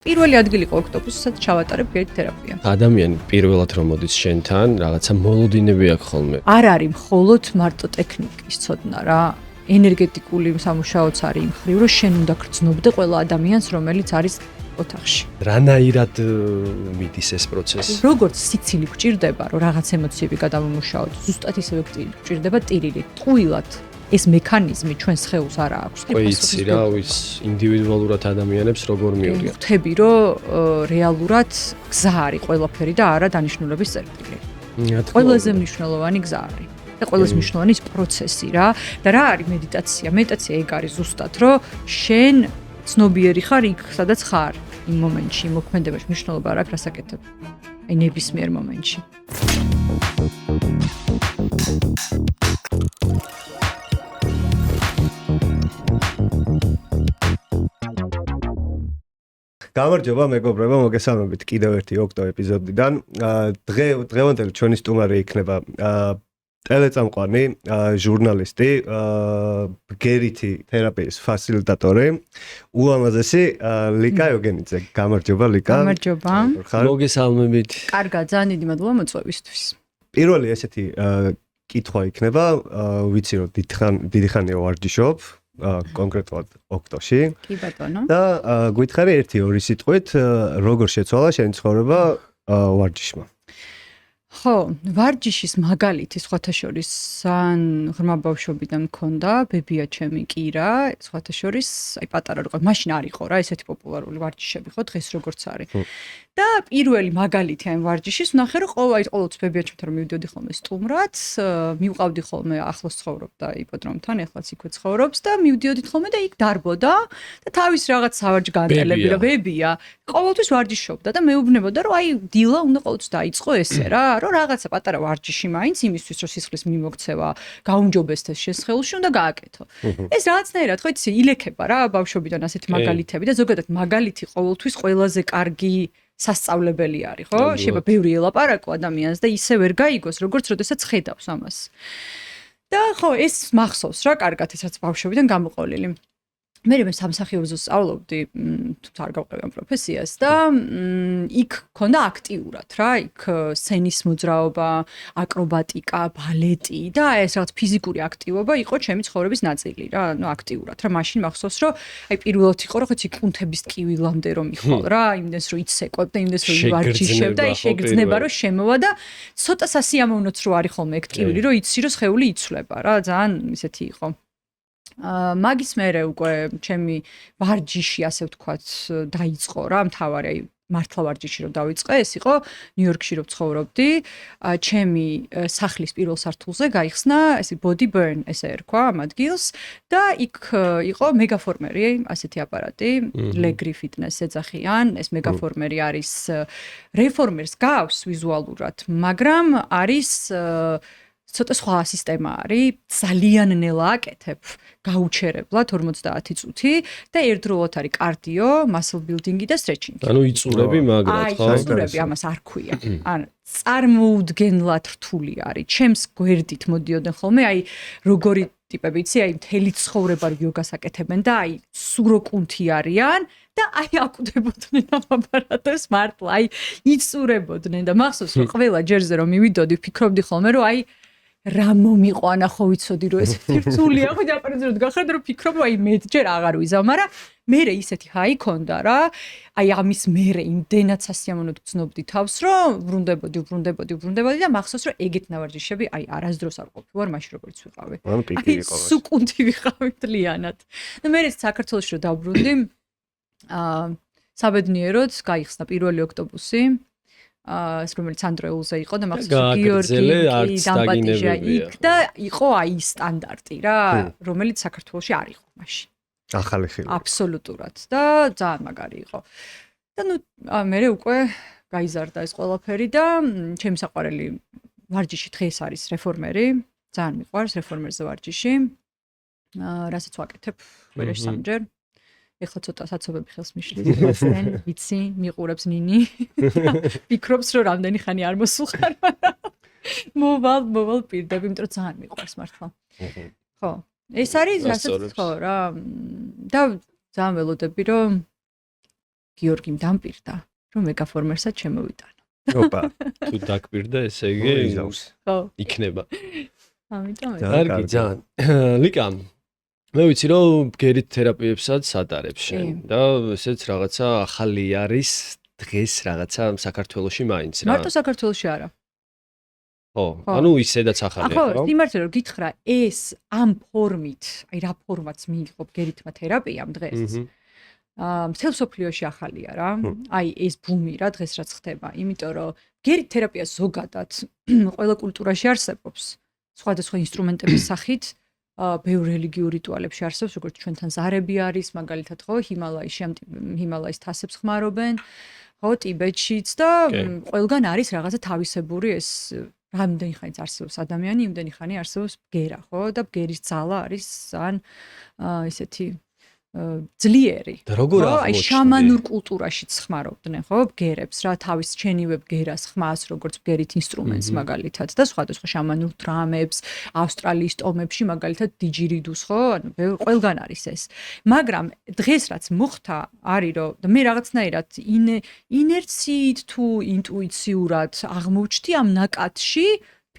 პირველი ადგილი იყო ოქტოპუსსაც ჩავატარებ გეით თერაპია. ადამიანი პირველად რომ მოდის შენთან, რაღაცა მოლოდინები აქვს ხოლმე. არ არის მხოლოდ მარტო ტექნიკის ცოდნა რა. ენერგეტიკული სამუშაოც არის იმ ხრივ, რომ შენ უნდა გრძნობდე ყველა ადამიანს, რომელიც არის ოთახში. რანაირად მიდის ეს პროცესი? როგორც სიცილი გჭირდება, რომ რაღაც ემოციები გადავამუშაოთ, ზუსტად ისევე გჭირდება ტირილი. ტყუილად ეს მექანიზმი ჩვენ სხეულს არ აქვს. იცი რა, ის ინდივიდუალურად ადამიანებს როგორ მიუღია. ვთები, რომ რეალურად გზა არის ყველაფერი და არა დანიშნულების წერტილი. ყველაზე მნიშვნელოვანი გზა არის. და ყველაზე მნიშვნელოვანი ის პროცესი რა. და რა არის მედიტაცია? მედიტაცია ეგ არის ზუსტად, რომ შენ ცნობიერი ხარ იქ, სადაც ხარ იმ მომენტში, მოქმედებაში მნიშვნელობა არ აქვს რასაკეთებ. აი ნებისმიერ მომენტში. გამარჯობა მეგობრებო, მოგესალმებით კიდევ ერთი ოქტო ეპიზოდიდან. დღევანდელი ჩვენი სტუმარი იქნება ტელეწამყვანი, ჟურნალისტი, ბგერითი თერაპიის ფასილიტატორი, ულამაზესი ლიკა იოგენიძე. გამარჯობა ლიკა. გამარჯობა. მოგესალმებით. კარგად, ძალიან დიდი მადლობა მოწვევისთვის. პირველი ესეთი კითხვა იქნება, ვიცი რომ დიდი ხანია ვარჯიშობ, კონკრეტულად ოქტოში. კი ბატონო. და გვითხარი 1-2 სიტყვით, როგორ შეცვალა შენი ცხოვრება ვარჯიშმა? ხო, ვარჯიშის მაგალითი სხვათა შორის ძალიან ღრმა ბავშვობიდან მქონდა, ბებია ჩემი კირა, სხვათა შორის, აი პატარა როყო, მაშინ არ იყო რა ესეთი პოპულარული ვარჯიშები, ხო, დღეს როგორც არის. და პირველი მაგალითი ამ ვარჯიშის ვნახე, რომ ყოველთვის ბებია ჩემთან რომ მივდიოდი ხოლმე სტუმრად, მივყავდი ხოლმე ახლოს ცხოვრობდა იპოდრომთან, ახლაც იქვე ცხოვრობს და მივდიოდით ხოლმე და იქ დარბოდა და თავის რაღაც სავარჯ განტელები რა ბებია, ყოველთვის ვარჯიშობდა და მეუბნებოდა, რომ აი დილა უნდა ყოველთვის დაიწყო ესე რა, რომ რაღაცა პატარა ვარჯიში მაინც იმისთვის, რომ სისხლის მიმოქცევა გაუმჯობესდეს შენ სხეულში უნდა გააკეთო. ეს რაღაცნაირად ხო იცი, ილექება რა ბავშვობიდან ასეთი მაგალითები და ზოგადად მაგალითი ყოველთვის ყველაზე კარგი სასწავლებელი არის, ხო? შეიძლება ბევრი ელაპარაკო ადამიანს და ისე ვერ გაიგოს, როგორც როდესაც ხედავს ამას. და ხო, ეს მახსოვს რა, კარგად ესაც ბავშვობიდან გამოყოლილი. მე სამსახიობზე სწავლობდი, თუმცა არ გავყევი ამ პროფესიას და იქ ქონდა აქტიურად რა, იქ სცენის მოძრაობა, აკრობატიკა, ბალეტი და ეს რაღაც ფიზიკური აქტივობა იყო ჩემი ცხოვრების ნაწილი რა, ну აქტიურად რა, მაშინ მახსოვს რომ აი პირველად იყო რომ ხეცი კუნთების ტკივილამდე რომ მიხვალ რა, იმდენს რომ იცეკვებ და იმდენს რომ ვარჯიშებ და შეგრძნება რომ შემოვა და ცოტა სასიამოვნოც რო არის ხოლმე ეგ ტკივილი რომ იცი რომ სხეული იცვლება რა, ძალიან ისეთი იყო. მაგის მერე უკვე ჩემი ვარჯიში ასე ვთქვათ დაიწყო რა მთავარი აი მართლა ვარჯიში რომ დავიწყე ეს იყო ნიუ-იორკში რომ ცხოვრობდი ჩემი სახლის პირველ სართულზე გაიხსნა ესე body burn ესე ერქვა ამ ადგილს და იქ იყო მეგაფორმერი ასეთი აპარატი legri fitness ეძახიან ეს მეგაფორმერი არის რეფორმერს გავს ვიზუალურად მაგრამ არის ცოტა სხვა სისტემა არის, ძალიან ნელა აკეთებ, გაუჩერებლად 50 წუთი და ერთდროულად არის კარდიო, muscle building-ი და stretching-ი. ანუ იწურები მაგრად, ხო? აი, იწურები ამას არ ქვია. ან წარმოუდგენლად რთული არის. ჩემს გვერდით მოდიოდნენ ხოლმე, აი, როგორი ტიპები იცი, აი, მთელი ცხოვრება იოგას აკეთებენ და აი, სუროკუნთი არიან. და აი აკვდებოდნენ ამ აპარატებს მართლა, აი, იწურებოდნენ და მახსოვს რომ ყველა ჯერზე რომ მივიდოდი, ვფიქრობდი ხოლმე რომ აი რა მომიყვანა ხო ვიცოდი რომ ეს რთულია ხო და აპარატზე გახარდა რომ ფიქრობ რომ აი მე ჯერ აღარ ვიზავ, მაგრამ მერე ისეთი ჰაი ქონდა რა. აი ამის მერე იმდენად სასიამოვნოდ გრძნობდი თავს რომ ვრუნდებოდი და მახსოვს რომ ეგეთ ნავარჯიშები აი არასდროს არ ყოფილი ვარ მაშინ როგორც ვიყავი. აი სუკუნთი ვიყავი მთლიანად. და მერე საქართველოში რომ დავბრუნდი საბედნიეროდ გაიხსნა პირველი ოქტობუსი ეს რომელიც ანდრეულზე იყო და მახსოვს გიორგი დამბატიჟა იქ და იყო აი სტანდარტი რა რომელიც საქართველოში არ იყო მაშინ ახალი ხილი აბსოლუტურად და ძალიან მაგარი იყო და ნუ მე უკვე გაიზარდა ეს ყველაფერი და ჩემი საყვარელი ვარჯიში დღეს არის რეფორმერი ძალიან მიყვარს რეფორმერზე ვარჯიში რასაც ვაკეთებ ვერაში სამჯერ ეხლა ცოტა საცობები ხელს მიშლის და ვიცი მიყურებს ნინი ფიქრობს რომ რამდენი ხანი არ მოსულხარ მოვალ პირდები იმიტომ რომ ძალიან მიყვარს მართლა ხო ეს არის რასაც ხო რა და ძალიან ველოდები რომ გიორგიმ დამპირდა, რომ მეგაფორმერსაც შემოვიტანო. ოპა. თუ დაგპირდა, ესე იგი იზავს. ხო, იქნება. ამიტომ ეს. კარგი, ძალიან. ლიკა, მე ვიცი რომ ბგერით თერაპიებსაც ატარებს შენ და ესეც რაღაცა ახალი არის დღეს რაღაცა საქართველოში მაინც რა. მარტო საქართველოში არა. ხო, ანუ ისედაც ახალია, ხო, ხო? სიმართლე რომ გითხრა, ეს ამ ფორმით, აი რა ფორმაც მიიღო ბგერითმა თერაპიამ დღეს. მთელ სოფლიოში ახალია რა. აი ეს ბუმი რა დღეს რაც ხდება, იმიტომ რომ ბგერით თერაპია ზოგადად ყველა კულტურაში არსებობს. სხვადასხვა ინსტრუმენტების სახით, ბევრ რელიგიურ რიტუალებში არსებობს, როგორც ჩვენთან ზარები არის, მაგალითად ხო, ჰიმალაის თასებს ხმარობენ, ხო, ტიბეტშიც და ყველგან არის რაღაცა თავისებური ეს რამდენი ხანიც არსებობს ადამიანი, იმდენი ხანი არსებობს ბგერა, ხო? და ბგერის ძალა არის ძალიან ესეთი ძლიერი. და როგორ აი აღმოჩნდი? შამანურ კულტურაშიც ხმარობდნენ, ხო? ბგერებს რა, თავის ჩვენივე ბგერას ხმას, როგორც ბგერით ინსტრუმენტს მაგალითად და სხვადასხვა შამანურ დრამებს, ავსტრალიის ტომებში მაგალითად დიჯირიდუს, ხო? ანუ ყველგან არის ეს. მაგრამ დღეს რაც მოხდა, არის რომ და მე რაღაცნაირად ინერციით თუ ინტუიციურად აღმოჩნდი ამ ნაკადში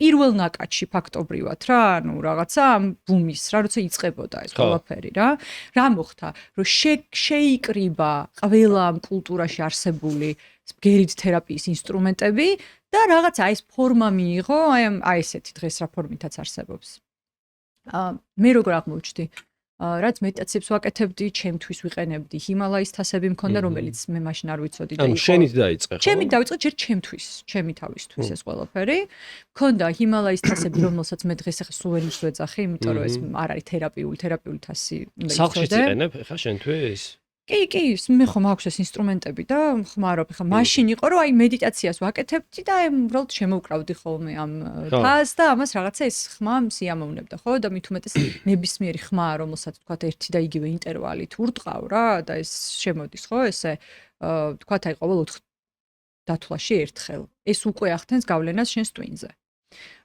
პირველ ნაკადში ფაქტობრივად რა, ანუ რაღაცა ამ ბუმის რა, როცა იწყებოდა ეს ყველაფერი რა. რა მოხდა, რომ შეიკრიბა ყველა ამ კულტურაში არსებული ბგერით თერაპიის ინსტრუმენტები და რაღაცა ეს ფორმა მიიღო, აი ესეთი დღეს რა ფორმითაც არსებობს. მე როგორ აღმოჩნდი? რაც მედიტაციებს ვაკეთებდი, ჩემთვის ვიყენებდი ჰიმალაის თასები მქონდა, რომელიც მე მაშინ არ ვიცოდი და ანუ შენით დაიწყე, ხო? ჩემით დავიწყე ჯერ ჩემთვის, ჩემი თავისთვის ეს ყველაფერი. მქონდა ჰიმალაის თასები, რომელსაც მე დღეს ახლა სუვენირს ვეძახი, იმიტომ რომ ეს არ არის თერაპიული თასი. სახლშიც იყენებ ახლა შენთვის? კი, მე ხომ აქვს ეს ინსტრუმენტები და ხმარობ. ახლა მაშინ იყო რომ აი მედიტაციას ვაკეთებდი და აი უბრალოდ შემოვკრავდი ხოლმე ამ თასს და ამას რაღაცა ეს ხმა სიამოვნებდა, ხო? და მით უმეტეს ნებისმიერი ხმა, რომელსაც თქვა ერთი და იგივე ინტერვალით ურტყავ რა და ეს შემოდის, ხო? ესე თქვა აი ყოველ 4 დათვლაში ერთხელ. ეს უკვე ახდენს გავლენას შენს ტვინზე.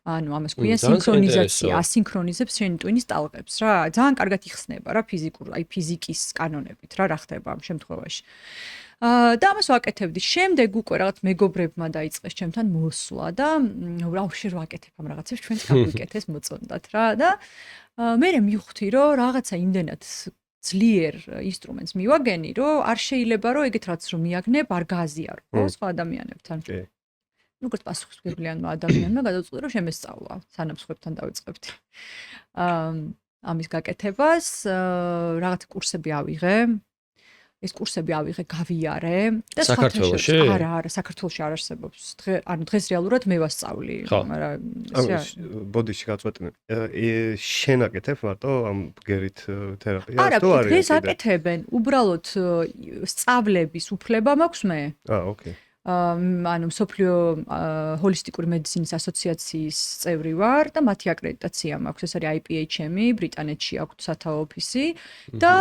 ანუ ამას ქვია სინქრონიზაცია, ასინქრონიზებს შენი ტვინის ტალღებს რა. ძალიან კარგად იხსნება რა ფიზიკის კანონებით რა ხდება ამ შემთხვევაში. და ამას ვაკეთებდი. შემდეგ უკვე რაღაც მეგობრებმა დაიწყეს ჩემთან მოსვლა და რავშე რა ვაკეთებ ამ რაღაცებს ჩვენც გავიკეთეს მოწონდათ რა და მე მივხვდი რომ რაღაცა იმდენად ძლიერ ინსტრუმენტს მივაგენი რომ არ შეიძლება რომ ეგეთ რაც რომ მიაგნებ არ გააზიარო ხო სხვა ადამიანებთან. როგორც პასუხისმგებლიანმა ადამიანმა გადავწყვიტე რომ შემესწავლა სანამ სხვებთან დავიწყებდი. ამის გაკეთებას რაღაც კურსები ავიღე. ეს კურსები ავიღე, გავიარე და საქართველოში? არა, საქართველოში არ არსებობს. ანუ დღეს რეალურად მე ვასწავლი, მაგრამ ბოდიში გაწყვეტინე. შენ აკეთებ მარტო ამ ბგერით თერაპიას არა, დღეს აკეთებენ. უბრალოდ სწავლების უფლება მაქვს მე. ოკეი. ანუ მსოფლიო ჰოლისტიკური მედიცინის ასოციაციის წევრი ვარ და მათი აკრედიტაცია მაქვს. ეს არის IPHM, ბრიტანეთში აქვს სათაო ოფისი და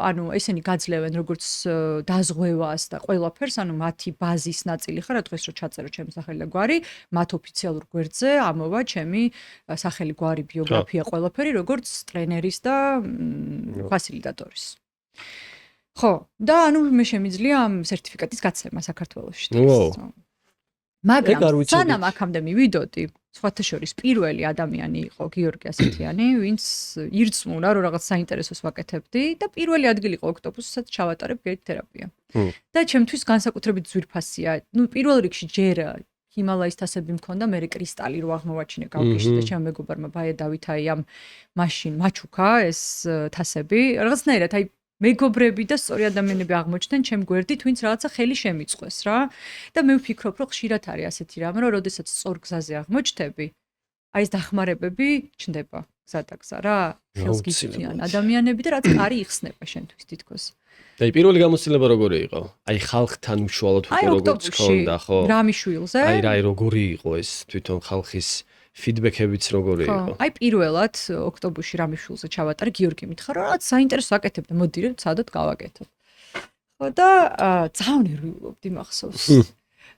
ანუ ესენი გაძლევენ როგორც დაზღვევას და ყველაფერს, ანუ მათი ბაზის ნაწილი ხარ, დღეს რო ჩაწერო ჩემი სახელი და გვარი, მათ ოფიციალურ გვერდზე ამოვა ჩემი სახელი, გვარი, ბიოგრაფია, ყველაფერი, როგორც ტრენერის და ფასილიტატორის. ხო, და ანუ მე შემიძლია ამ სერტიფიკატის გაცემა საქართველოში. მაგრამ სანამ აქამდე მივიდოდი, სხვათა შორის პირველი ადამიანი იყო გიორგი ასეთიანი, ვინც ირწმუნა, რომ რაღაც საინტერესოს ვაკეთებდი და პირველი ადგილი იყო ოქტოპუსსაც ჩავატარებ ბგერით თერაპია. და ჩემთვის განსაკუთრებით ძვირფასია. პირველ რიგში ჯერ ჰიმალაის თასები მქონდა, მე კრისტალი რო აღმოვაჩინე გავგიშდი და ჩემ მეგობარმა ბაია დავითაი ამ მაშინ მაჩუქა ეს თასები. რაღაცნაირად აი მეგობრები და სწორი ადამიანები აღმოჩნდნენ ჩემ გვერდით, ვინც რაღაცა ხელი შემიწყვეს რა. და მე ვფიქრობ, რომ ხშირად არის ასეთი რამ, რომ როდესაც სწორ გზაზე აღმოჩნდები, აი ეს დახმარებები ჩნდება გზადაგზა რა. ხელს გიწვიან ადამიანები და რაც კარი იხსნება შენთვის თითქოს. და პირველი გამოცდილება როგორი იყო? აი ხალხთან უშუალოდ უკვე როგორც ხონდა, ხო? რამიშვილზე. აი როგორი იყო ეს თვითონ ხალხის ფიდბექებიც როგორი იყო? აი პირველად ოქტომბერში რამიშვილზე ჩავატარე, გიორგი მითხრა, რომ რაღაც საინტერესო აკეთებ და მოდი რომ ცადოთ გავაკეთოთ. ხო და ძალიან ნერვიულობდი მახსოვს.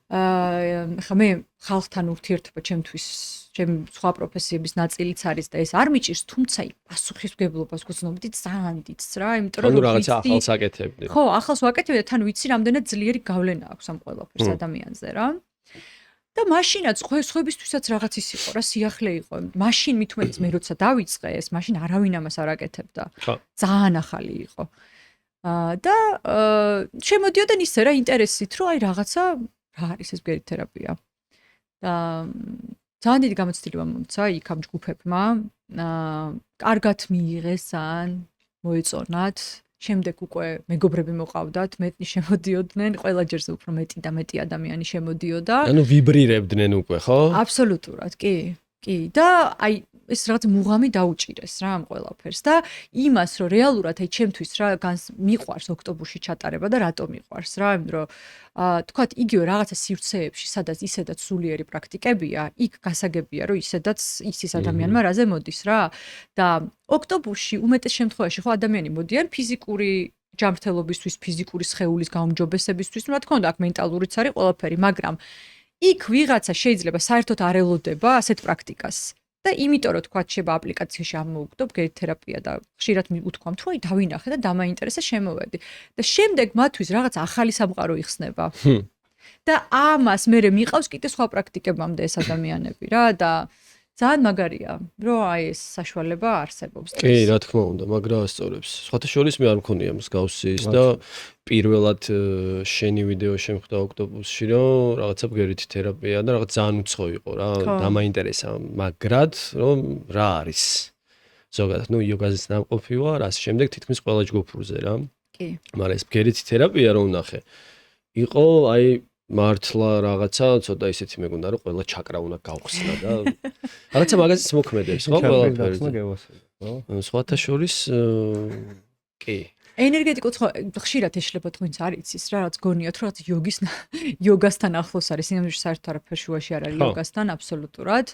ხა მე ხალხთან ურთიერთობა ჩემთვის ჩემი სხვა პროფესიების ნაწილიც არის და ეს არ მიჭირს, თუმცა პასუხისმგებლობას გრძნობდი ძალიან დიდს რა, იმიტომ რომ რაღაცა ახალს აკეთებდი. ხო, ახალს ვაკეთებდი და თან ვიცი რამდენად ძლიერი გავლენა აქვს ამ ყველაფერს ადამიანზე რა. და მაშინაც სხვებისთვისაც რაღაც ის იყო რა, სიახლე იყო. მაშინ მithumetes მე როცა დავიწყე ეს, მაშინ არავინ ამას არ აკეთებდა. ძალიან ახალი იყო. და შემოდიოდა ისე რა ინტერესით, რომ აი რაღაცა რა არის ეს ბგერითი თერაპია. და ძალიან დიდი გამოცდილება მომცა იქ ამ ჯგუფებმა. კარგად მიიღეს ან მოეწონათ. შემდეგ უკვე მეგობრები მოყავდათ, მეტნი შემოდიოდნენ, ყველა ჯერზე უფრო მეტი და მეტი ადამიანი შემოდიოდა. ანუ ვიბრირებდნენ უკვე, ხო? აბსოლუტურად, კი. კი, და აი ეს რაღაც მუღამი დაუჭირეს რა ამ ყველაფერს და იმას რომ რეალურად აი ჩემთვის რა მიყვარს ოქტომბერში ჩატარება და რატომ მიყვარს რა, იმიტომ რომ თქვათ იგივე რაღაცა სივრცეებში, სადაც ისედაც სულიერი პრაქტიკებია, იქ გასაგებია რომ ისედაც ის ადამიანმა რაზე მოდის რა და ოქტომბერში უმეტეს შემთხვევაში ხო ადამიანი მოდიან ფიზიკური ჯანმრთელობისთვის, ფიზიკური სხეულის გაუმჯობესებისთვის, რა თქმა უნდა, აქ მენტალურიც არის ყველაფერი, მაგრამ იქ ვიღაცა შეიძლება საერთოდ არ ელოდება ასეთ პრაქტიკას. და იმიტომ რომ თქვა შეიძლება აპლიკაციაში ამოუგდო ბგერითი თერაპია და ხშირად უთქვამთ რომ აი დავინახე და დამაინტერესე შემოვედი. და შემდეგ მათთვის რაღაც ახალი სამყარო იხსნება. და ამას მე მიყავს კიდე სხვა პრაქტიკებამდე ეს ადამიანები რა და ძალიან მაგარია, რომ აი ეს საშუალება არსებობს. კი, რა თქმა უნდა, მაგრამ ასწორებს. სხვათა შორის მე არ მქონია მსგავსი ის და პირველად შენი ვიდეო შემხვდა ოქტომბერში, რომ რაღაცა ბგერითი თერაპია და რაღაც ძალიან უცხო იყო რა, დამაინტერესა, მაგრად, რომ რა არის. ზოგადად, ნუ იოგაზეც ნამყოფი ვარ, ასე შემდეგ თითქმის ყველა ჯგუფურზე რა. კი. მაგრამ ეს ბგერითი თერაპია რომ ნახე, იყო აი მართლა რაღაცა ცოტა ისეთი მეგონა რომ ყველა ჩაკრა უნდა გავხსნა და რაღაცა მაგაზეც მოქმედებს ხო ყველაფერზე. სხვათა შორის კი. ენერგეტიკულ ხშირად ეშლება თქვენც არ იცის რა, რაც გონიათ რომ რაღაც იოგასთან ახლოს არის, იმაში საერთოდ არაფერ შუაში არ არის იოგასთან აბსოლუტურად.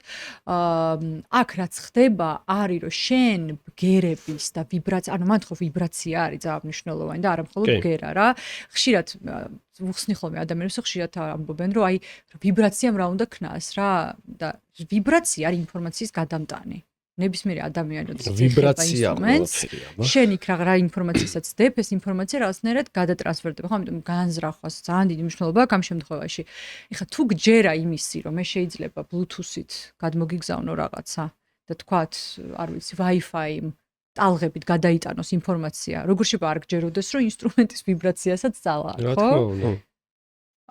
აქ რაც ხდება არის რომ შენ ბგერების და ვიბრაცია, ანუ მან ხო ვიბრაცია არის ძალიან მნიშვნელოვანი და არა მხოლოდ ბგერა რა. ხშირად ვხსნი ხოლმე ადამიანებს ხშირად ამბობენ რომ აი ვიბრაციამ რა უნდა ქნას რა და ვიბრაცია არის ინფორმაციის გადამტანი. ნებისმიერი ადამიანი როდესაც ვიბრაცია შენ იქ რა ინფორმაციასაც დებ, ეს ინფორმაცია რაღაცნაირად გადატრანსფერდება, ხო, ამიტომ განზრახვას ძალიან დიდი მნიშვნელობა აქვს ამ შემთხვევაში. ეხლა თუ გჯერა იმისი, რომ მე შეიძლება Bluetooth-ით გადმოგიგზავნო რაღაცა და თქვათ, არ ვიცი, Wi-Fi ტალღებით გადაიტანოს ინფორმაცია, როგორ შეიძლება არ გჯეროდეს, რომ ინსტრუმენტის ვიბრაციასაც ძალა აქვს, ხო?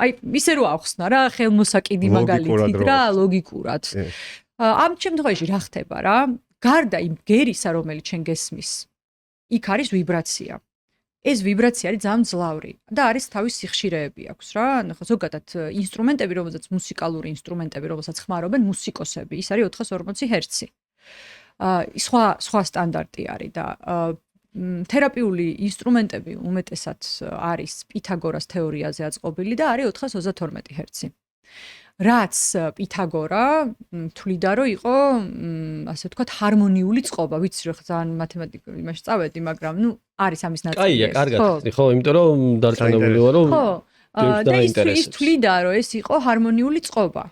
აი, ისე რო ახსნა რა, ხელმოსაკიდი მაგალითით რა, ლოგიკურად. ამ შემთხვევაში რა ხდება რა? გარდა იმ ბგერისა, რომელიც შენ გესმის, იქ არის ვიბრაცია. ეს ვიბრაცია არის ძალიან მძლავრი და არის თავის სიხშირეები აქვს რა. ხო, ზოგადად ინსტრუმენტები, რომელსაც მუსიკალური ინსტრუმენტები, რომელსაც ხმარობენ მუსიკოსები, ის არის 440 ჰერცი. სხვა სტანდარტი არის და თერაპიული ინსტრუმენტები უმეტესად არის პითაგორას თეორიაზე აწყობილი და არის 432 ჰერცი. რაც პითაგორა თვლიდა რომ იყო ასე ვთქვათ ჰარმონიული წყობა, ვიცი რომ ძალიან მათემატიკურ იმაში წავედი, მაგრამ ნუ არის ამის ნაწილი. კაია, კარგად. ხო, იმიტომ რომ დარწმუნებული ვარ რომ და ის თვლიდა რომ ეს იყო ჰარმონიული წყობა.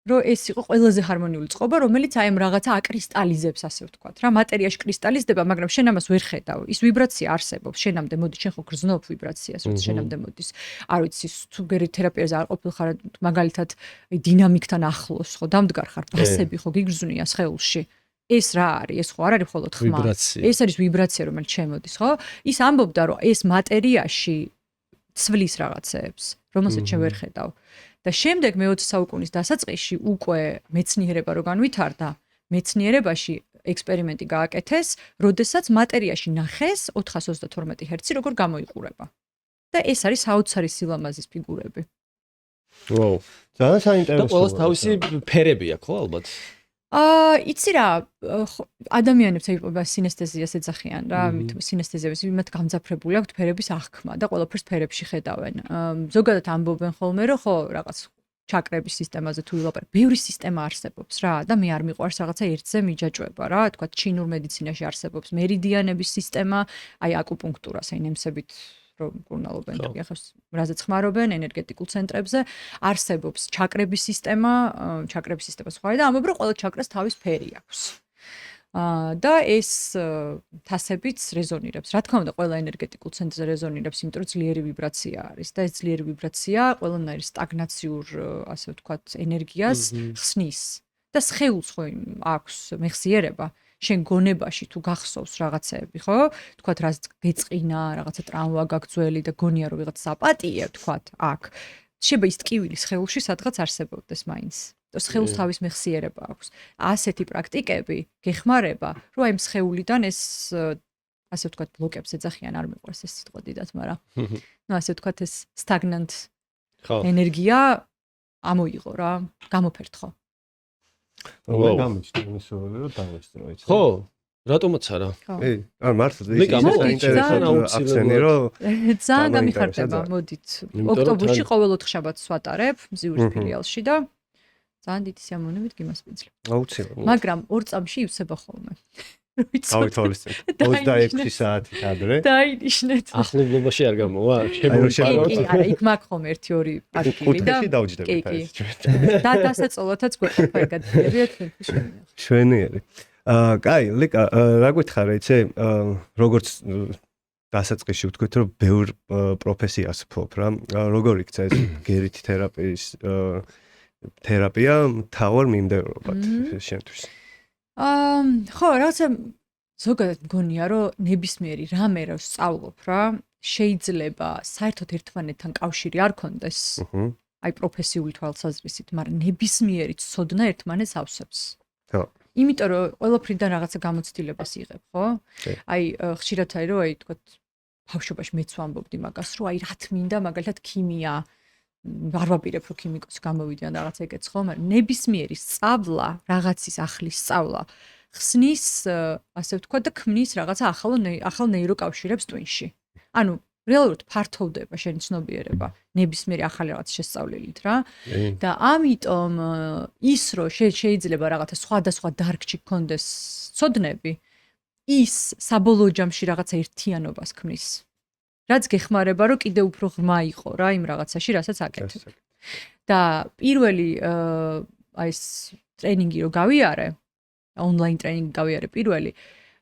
რომ ეს იყო ყველაზე ჰარმონიული წყობა, რომელიც აი ამ რაღაცა აკრისტალიზებს, ასე ვთქვათ, რა, მატერიაში კრისტალიზდება, მაგრამ შენ ამას ვერ ხედავ. ის ვიბრაცია არსებობს, შენამდე მოდის, შენ ხო გრძნობ ვიბრაციას, როცა შენამდე მოდის. არ ვიცი, თუ ბგერითი თერაპიაზე არ ყოფილ ხარ, მაგალითად, დინამიკთან ახლოს, ხო, დამდგარ ხარ, ბასები ხო გიგრძნია სხეულში. ეს რა არის? ეს ხო არ არის მხოლოდ ხმა. ეს არის ვიბრაცია, რომელიც შემოდის, ხო? ის ამბობდა, რომ ეს მატერიაში ცვლის რაღაცეებს, რომელსაც შენ ვერ ხედავ. და შემდეგ მე-20 საუკუნის დასაწყისში უკვე მეცნიერება რო განვითარდა, მეცნიერებაში ექსპერიმენტი გააკეთეს, როდესაც მატერიაში ნახეს 432 ჰერცი როგორ გამოიყურება. და ეს არის საოცარი სილამაზის ფიგურები. ვაუ, ძალიან საინტერესოა. და ყველას თავისი ფერები აქვს, ხო, ალბათ? იცი რა, ადამიანებს სინესთეზიას ეძახიან რა, სინესთეზიას იმათ გამძაფრებული აქვთ ფერების აღქმა და ყველაფერს ფერებში ხედავენ. ზოგადად ამბობენ ხოლმე, რომ ხო, რაღაც ჩაკრების სისტემაზე თუ ვილაპარაკ, ბევრი სისტემა არსებობს რა და მე არ მიყვარს რაღაცა ერთზე მიჯაჭვება რა, თქვა ჩინურ მედიცინაში არსებობს მერიდიანების სისტემა, აი აკუპუნქტურას, აი ნემსებით რომ მკურნალობა ენერგია ხავს, რაზეც ხმარობენ ენერგეტიკულ ცენტრებზე, არსებობს ჩაკრების სისტემა სხვა და ამბობენ, რომ ყველა ჩაკრას თავის ფერი აქვს. და ეს თასებიც რეზონირებს. Რა თქმა უნდა, ყველა ენერგეტიკულ ცენტრზე რეზონირებს, იმიტომ რომ ძლიერი ვიბრაცია არის და ეს ძლიერი ვიბრაცია ყველანაირ სტაგნაციურ, ასე ვთქვათ, ენერგიას ხსნის. და სხეულს ხო აქვს მეხსიერება შენ გონებაში თუ გახსოვს რაღაცეები, ხო? თქვათ რაც გეწყინა, რაღაცა ტრავმა გაგძველი და გონია რომ ვიღაც საპატიე, თქვათ, აქ. შეიძლება ის ტკივილი სხეულში სადღაც არსებობდეს მაინც. და სხეულს თავის მეხსიერება აქვს. ასეთი პრაქტიკები გეხმარება, რომ აი სხეულიდან ეს ასე ვთქვათ ბლოკებს ეძახიან, არ მეყვარს ეს სიტყვა დიდად, მაგრამ ну ასე ვთქვათ ეს სტაგნანტ ენერგია ამოიღო რა, გამოფერთხო. გამიჩნდა ისოები რომ დავესწრო იცი. ხო, რატომაც არა? კი, არ მართლა ის საინტერესო აქცენტი რომ ძალიან გამიხარდება, მოდით. ოქტომბერში ყოველ 4 შაბათს ვატარებ მზიურის ფილიალში და ძალიან დიდი სიამოვნებით გიმასპინძლებ. აუცილებლად. მაგრამ 2 წამში ივსება ხოლმე. ავით თორის 26 საათით ადრე. დაინიშნეთ. ახლობლობაში არ გამოვა? კი, არა, იქ მაქვს ხოლმე 1-2 ადგილი და ხუთში დავჯდებით ეს. და დასაწოლოთაც გვეყოფა ეგეთებიათ შვენიერი. შვენიერი. კაი, ლიკა, რა გითხარ, იცი, როგორც დასაწყისში ვთქვით, რომ ბევრ პროფესიას ფლობ რა. როგორ იქცა ეს გერითი თერაპიის თერაპია თავარ მიმდევრობად შენთვის? ხო, რაღაცა ზოგადად მგონია, რომ ნებისმიერი რამე რო სწავლობ რა, შეიძლება საერთოდ ერთმანეთთან კავშირი არ ქონდეს. აი პროფესიული თვალსაზრისით, მაგრამ ნებისმიერი ცოდნა ერთმანეთს ავსებს. ხო. იმიტომ რომ ყველაფრიდან რაღაცა გამოცდილებას იღებ, ხო? აი ხშირად აი რომ აი თქვათ ბავშვობაში მეც ვამბობდი მაგას, რომ აი რა თმინდა მაგალითად ქიმია არ ვაპირებ რომ ქიმიკოსი გამოვიდიან რაღაცა ეგეც ხო, მაგრამ ნებისმიერი სწავლა, რაღაცის ახლის სწავლა ხსნის, ასე ვთქვათ და ქმნის რაღაცა ახალ ნეიროკავშირებს ტვინში. ანუ რეალურად ფართოვდება შენი ცნობიერება ნებისმიერი ახალი რაღაც შესწავლილით რა. და ამიტომ ის რომ შეიძლება რაღაცა სხვადასხვა დარგში გქონდეს ცოდნები, ის საბოლოო ჯამში რაღაცა ერთიანობას ქმნის. რაც გეხმარება რომ კიდე უფრო ღრმა იყო რა იმ რაღაცაში, რასაც აკეთებ. და პირველი აი ეს ტრენინგი რო გავიარე, ონლაინ ტრენინგი გავიარე პირველი,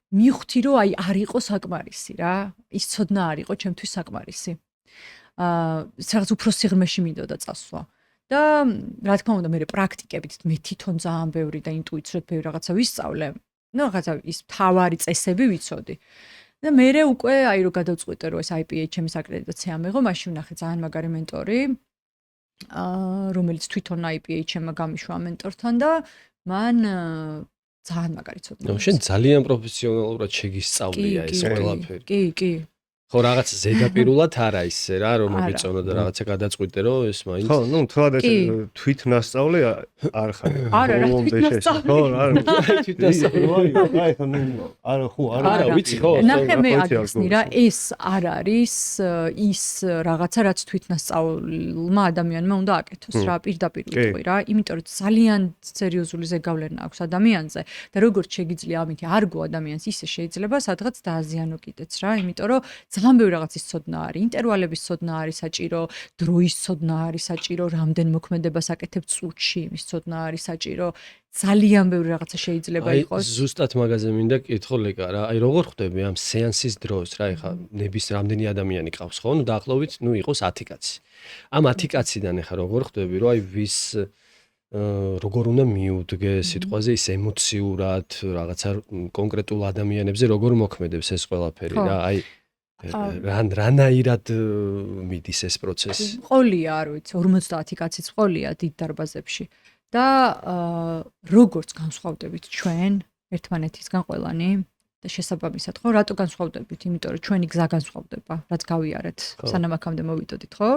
მივხვდი რომ აი არ იყო საკმარისი რა, ის ცოდნა არ იყო ჩემთვის საკმარისი. რაღაც უფრო სიღრმეში მინდოდა წასვლა. და რა თქმა უნდა მე პრაქტიკებით მე თვითონ ძალიან ბევრი და ინტუიციურად ბევრი რაღაცა ვისწავლე. ну რაღაცა ის თავარი წესები ვიცოდი. და მე უკვე აი რო გადავწყვიტე რომ ეს IPHM-ის აკრედიტაცია ამეღო, მაშინ ვნახე ძალიან მაგარი მენტორი, რომელიც თვითონ IPHM-მა გამიშვა მენტორთან და მან ძალიან მაგარი ცოდნა. შენ ძალიან პროფესიონალურად შეგისწავლია ეს ყველაფერი. კი. ხო, რაღაც ზედაპირულად არა ისე რა, რომ მოგეწონა და რაღაცა გადაწყვიტე რომ ეს მაინც. ხო, ну, თქვა და თვით ნასწავლე არ ხარ. არა, თვით ნასწავლე. ხო, არა. თვით ნასწავლე. აი, ხო, არა, ხო, არა, ვიცი ხო. ნახე მე აგიხსნი რა, ეს არ არის ის რაღაცა, რაც თვით ნასწავლმა ადამიანმა უნდა აკეთოს რა, პირდაპირ ვიტყვი რა, იმიტომ რომ ძალიან სერიოზული ზეგავლენა აქვს ადამიანზე და როგორც შეგიძლია ამით არგო ადამიანს, ისე შეიძლება სადღაც დააზიანო კიდეც რა, იმიტომ რომ ძალიან ბევრი რაღაცის ცოდნა არის, ინტერვალების ცოდნა არის საჭირო, დროის ცოდნა არის საჭირო, რამდენ მოქმედებას აკეთებ წუთში, იმის ცოდნა არის საჭირო, ძალიან ბევრი რაღაცა შეიძლება იყოს. აი ზუსტად მაგაზე მინდა კითხო ლეკა რა, აი როგორ ხვდები ამ სეანსის დროს რა, ეხა ნების რამდენი ადამიანი ყავს ხო, ну დაახლოებით, ну იყოს 10 კაცი. ამ 10 კაციდან ეხა როგორ ხვდები, რომ აი ვის როგორ უნდა მიუდგე სიტყვაზე ის ემოციურად რაღაცა კონკრეტულ ადამიანებზე როგორ მოქმედებს ეს ყველაფერი რა, აი რანაირად მიდის ეს პროცესი? ყოლია, არ ვიცი, 50 კაციც ყოლია დიდ დარბაზებში და როგორც განსხვავდებით ჩვენ ერთმანეთისგან ყველანი და შესაბამისად ხო, რატო განსხვავდებით? იმიტომ რომ ჩვენი გზა განსხვავდება, რაც გავიარეთ, სანამ აქამდე მოვიდოდით, ხო?